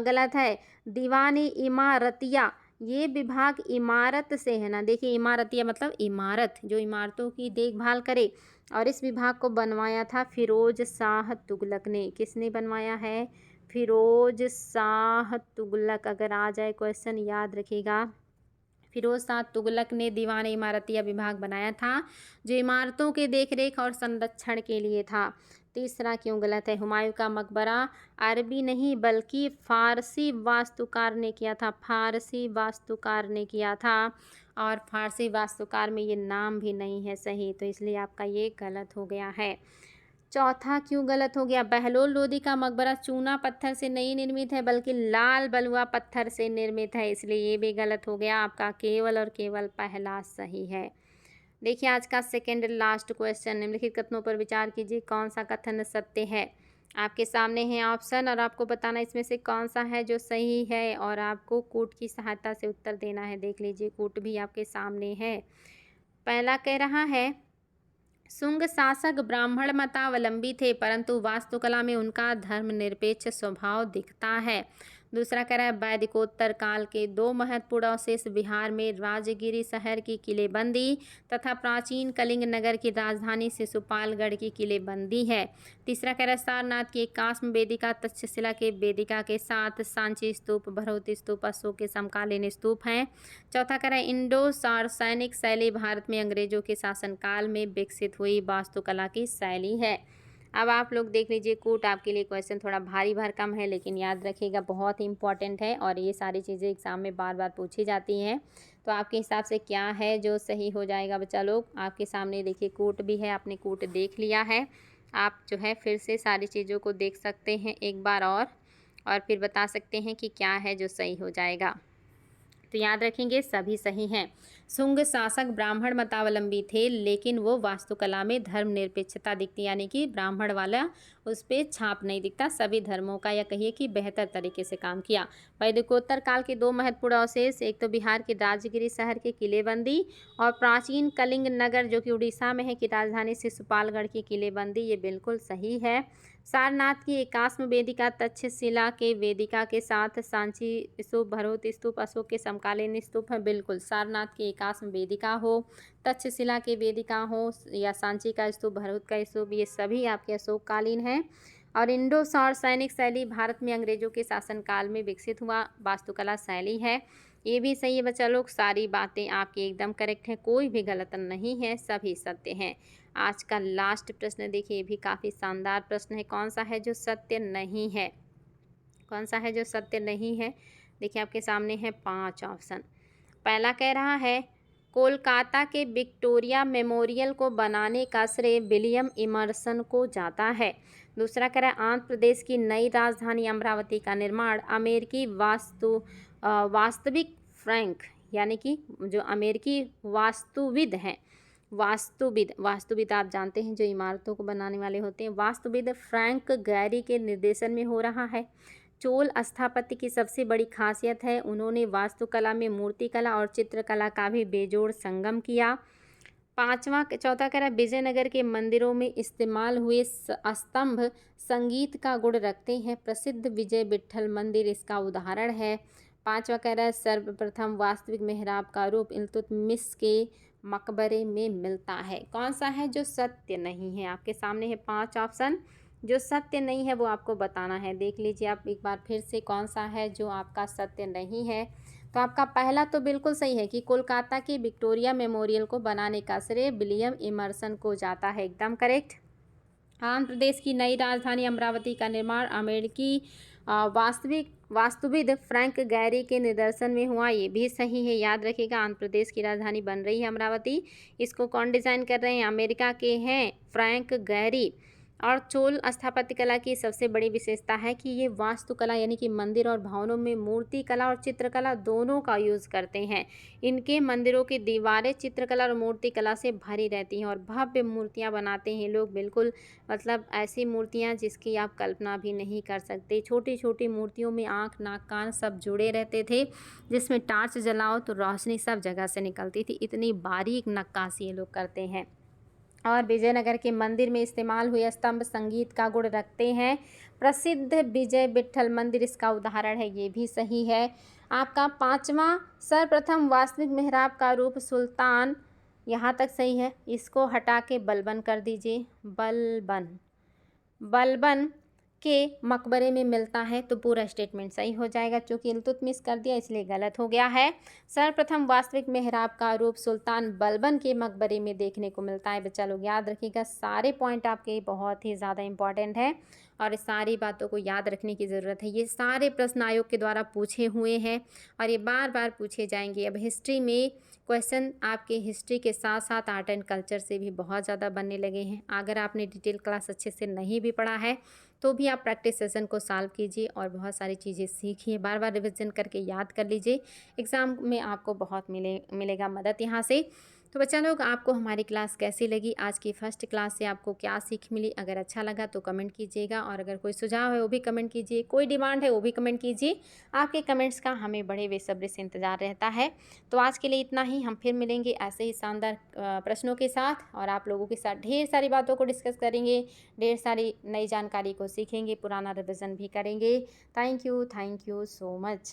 गलत है? दीवानी इमारतिया, ये विभाग इमारत से है ना। देखिए, इमारतिया मतलब इमारत, जो इमारतों की देखभाल करे, और इस विभाग को बनवाया था फिरोज शाह तुगलक ने। किसने बनवाया है? फिरोज शाह तुगलक। अगर आ जाए क्वेश्चन याद रखिएगा, फिरोज शाह तुगलक ने दीवान इमारतिया विभाग बनाया था, जो इमारतों के देखरेख और संरक्षण के लिए था। तीसरा क्यों गलत है? हुमायूं का मकबरा अरबी नहीं बल्कि फारसी वास्तुकार ने किया था। फारसी वास्तुकार ने किया था, और फारसी वास्तुकार में ये नाम भी नहीं है सही, तो इसलिए आपका ये गलत हो गया है। चौथा क्यों गलत हो गया? बहलोल लोदी का मकबरा चूना पत्थर से नहीं निर्मित है बल्कि लाल बलुआ पत्थर से निर्मित है, इसलिए ये भी गलत हो गया। आपका केवल और केवल पहला सही है। देखिए, आज का सेकेंड लास्ट क्वेश्चन। निम्नलिखित कथनों पर विचार कीजिए, कौन सा कथन सत्य है। आपके सामने है ऑप्शन, और आपको बताना इसमें से कौन सा है जो सही है, और आपको कूट की सहायता से उत्तर देना है। देख लीजिए, कूट भी आपके सामने है। पहला कह रहा है, शुंग शासक ब्राह्मण मतावलंबी थे, परंतु वास्तुकला में उनका धर्मनिरपेक्ष स्वभाव दिखता है। दूसरा कह रहा है, वैदिकोत्तर काल के दो महत्वपूर्ण अवशेष बिहार में राजगिरी शहर की किलेबंदी तथा प्राचीन कलिंग नगर की राजधानी शिशुपालगढ़ की किलेबंदी है। तीसरा कह रहा है, सारनाथ की एकाश्म वेदिका तक्षशिला के वेदिका के साथ सांची स्तूप, भरौती स्तूप अशोक के समकालीन स्तूप हैं। चौथा कह रहा है, इंडो सार्वसैनिक शैली भारत में अंग्रेजों के शासनकाल में विकसित हुई वास्तुकला की शैली है। अब आप लोग देख लीजिए, कूट आपके लिए क्वेश्चन थोड़ा भारी भरकम है, लेकिन याद रखिएगा बहुत ही इंपॉर्टेंट है, और ये सारी चीज़ें एग्जाम में बार बार पूछी जाती हैं। तो आपके हिसाब से क्या है जो सही हो जाएगा बच्चा लोग? आपके सामने देखिए कूट भी है, आपने कूट देख लिया है। आप जो है फिर से सारी चीज़ों को देख सकते हैं एक बार, और फिर बता सकते हैं कि क्या है जो सही हो जाएगा। तो याद रखेंगे सभी सही हैं। शुंग शासक ब्राह्मण मतावलंबी थे, लेकिन वो वास्तुकला में धर्मनिरपेक्षता दिखती, यानी कि ब्राह्मण वाला उस पर छाप नहीं दिखता, सभी धर्मों का, या कहिए कि बेहतर तरीके से काम किया। वैदिकोत्तर काल के दो महत्वपूर्ण अवशेष, एक तो बिहार के राजगिरी शहर के किलेबंदी, और प्राचीन कलिंग नगर जो कि उड़ीसा में है की राजधानी शिशुपालगढ़ की किलेबंदी, ये बिल्कुल सही है। सारनाथ की एकाश्म वेदिका तक्षशिला के वेदिका के साथ सांची स्तूप, भरौती स्तूप अशोक के समकालीन स्तूप हैं। बिल्कुल, सारनाथ की एकाश्म वेदिका हो, तक्षशिला के वेदिका हो, या सांची का स्तूप, भरौत का स्तूप, ये सभी आपके अशोककालीन हैं। और इंडो सैनिक शैली भारत में अंग्रेजों के शासनकाल में विकसित हुआ वास्तुकला शैली है। ये भी सही है बच्चा लोग, सारी बातें आपकी एकदम करेक्ट हैं, कोई भी गलत नहीं है, सभी सत्य हैं। आज का लास्ट प्रश्न देखिए, ये भी काफ़ी शानदार प्रश्न है। कौन सा है जो सत्य नहीं है? कौन सा है जो सत्य नहीं है? देखिए, आपके सामने है 5 ऑप्शन। पहला कह रहा है, कोलकाता के विक्टोरिया मेमोरियल को बनाने का श्रेय विलियम इमर्सन को जाता है। दूसरा कह रहा है, आंध्र प्रदेश की नई राजधानी अमरावती का निर्माण अमेरिकी वास्तविक फ्रैंक, यानी कि जो अमेरिकी वास्तुविद हैं, वास्तुविद आप जानते हैं जो इमारतों को बनाने वाले होते हैं, वास्तुविद फ्रैंक गैरी के निर्देशन में हो रहा है। चोल स्थापत्य की सबसे बड़ी खासियत है, उन्होंने वास्तुकला में मूर्तिकला और चित्रकला का भी बेजोड़ संगम किया। चौथा कह रहा है, विजयनगर के मंदिरों में इस्तेमाल हुए स्तंभ संगीत का गुण रखते हैं, प्रसिद्ध विजय विट्ठल मंदिर इसका उदाहरण है। पांचवा कह रहा है, सर्वप्रथम वास्तविक मेहराब का रूप इल्तुतमिश के मकबरे में मिलता है। कौन सा है जो सत्य नहीं है? आपके सामने है 5 ऑप्शन, जो सत्य नहीं है वो आपको बताना है। देख लीजिए आप एक बार फिर से, कौन सा है जो आपका सत्य नहीं है। तो आपका पहला तो बिल्कुल सही है कि कोलकाता के विक्टोरिया मेमोरियल को बनाने का श्रेय विलियम इमर्सन को जाता है, एकदम करेक्ट। आंध्र प्रदेश की नई राजधानी अमरावती का निर्माण अमेरिकी वास्तुविद फ्रैंक गैरी के निदर्शन में हुआ, ये भी सही है। याद रखिएगा, आंध्र प्रदेश की राजधानी बन रही है अमरावती, इसको कौन डिज़ाइन कर रहे हैं? अमेरिका के हैं फ्रैंक गैरी। और चोल स्थापत्य कला की सबसे बड़ी विशेषता है कि ये वास्तुकला यानी कि मंदिर और भवनों में मूर्ति कला और चित्रकला दोनों का यूज़ करते हैं। इनके मंदिरों की दीवारें चित्रकला और मूर्ति कला से भरी रहती हैं, और भव्य मूर्तियां बनाते हैं लोग, बिल्कुल मतलब ऐसी मूर्तियां जिसकी आप कल्पना भी नहीं कर सकते। छोटी छोटी मूर्तियों में आँख, नाक, कान सब जुड़े रहते थे, जिसमें टार्च जलाओ तो रोशनी सब जगह से निकलती थी। इतनी बारीक नक्काशी ये लोग करते हैं। और विजयनगर के मंदिर में इस्तेमाल हुए स्तंभ संगीत का गुण रखते हैं। प्रसिद्ध विजय विट्ठल मंदिर इसका उदाहरण है, ये भी सही है। आपका 5वां, सर्वप्रथम वास्तविक मेहराब का रूप सुल्तान, यहाँ तक सही है। इसको हटा के बलबन कर दीजिए, बलबन। बलबन के मकबरे में मिलता है, तो पूरा स्टेटमेंट सही हो जाएगा। चूँकि इल्तुतमिश कर दिया इसलिए गलत हो गया है। सर्वप्रथम वास्तविक मेहराब का रूप सुल्तान बलबन के मकबरे में देखने को मिलता है। बच्चा लोग याद रखिएगा, सारे पॉइंट आपके बहुत ही ज़्यादा इंपॉर्टेंट है और इस सारी बातों को याद रखने की ज़रूरत है। ये सारे प्रश्न आयोग के द्वारा पूछे हुए हैं और ये बार बार पूछे जाएंगे। अब हिस्ट्री में क्वेश्चन आपके हिस्ट्री के साथ साथ आर्ट एंड कल्चर से भी बहुत ज़्यादा बनने लगे हैं। अगर आपने डिटेल क्लास अच्छे से नहीं भी पढ़ा है तो भी आप प्रैक्टिस सेशन को सॉल्व कीजिए और बहुत सारी चीज़ें सीखिए, बार बार रिविज़न करके याद कर लीजिए। एग्ज़ाम में आपको बहुत मिलेगा मदद यहाँ से। तो बच्चा लोग, आपको हमारी क्लास कैसी लगी? आज की फर्स्ट क्लास से आपको क्या सीख मिली? अगर अच्छा लगा तो कमेंट कीजिएगा और अगर कोई सुझाव है वो भी कमेंट कीजिए, कोई डिमांड है वो भी कमेंट कीजिए। आपके कमेंट्स का हमें बड़े बेसब्री से इंतज़ार रहता है। तो आज के लिए इतना ही। हम फिर मिलेंगे ऐसे ही शानदार प्रश्नों के साथ और आप लोगों के साथ ढेर सारी बातों को डिस्कस करेंगे, ढेर सारी नई जानकारी को सीखेंगे, पुराना रिविज़न भी करेंगे। Thank you so much.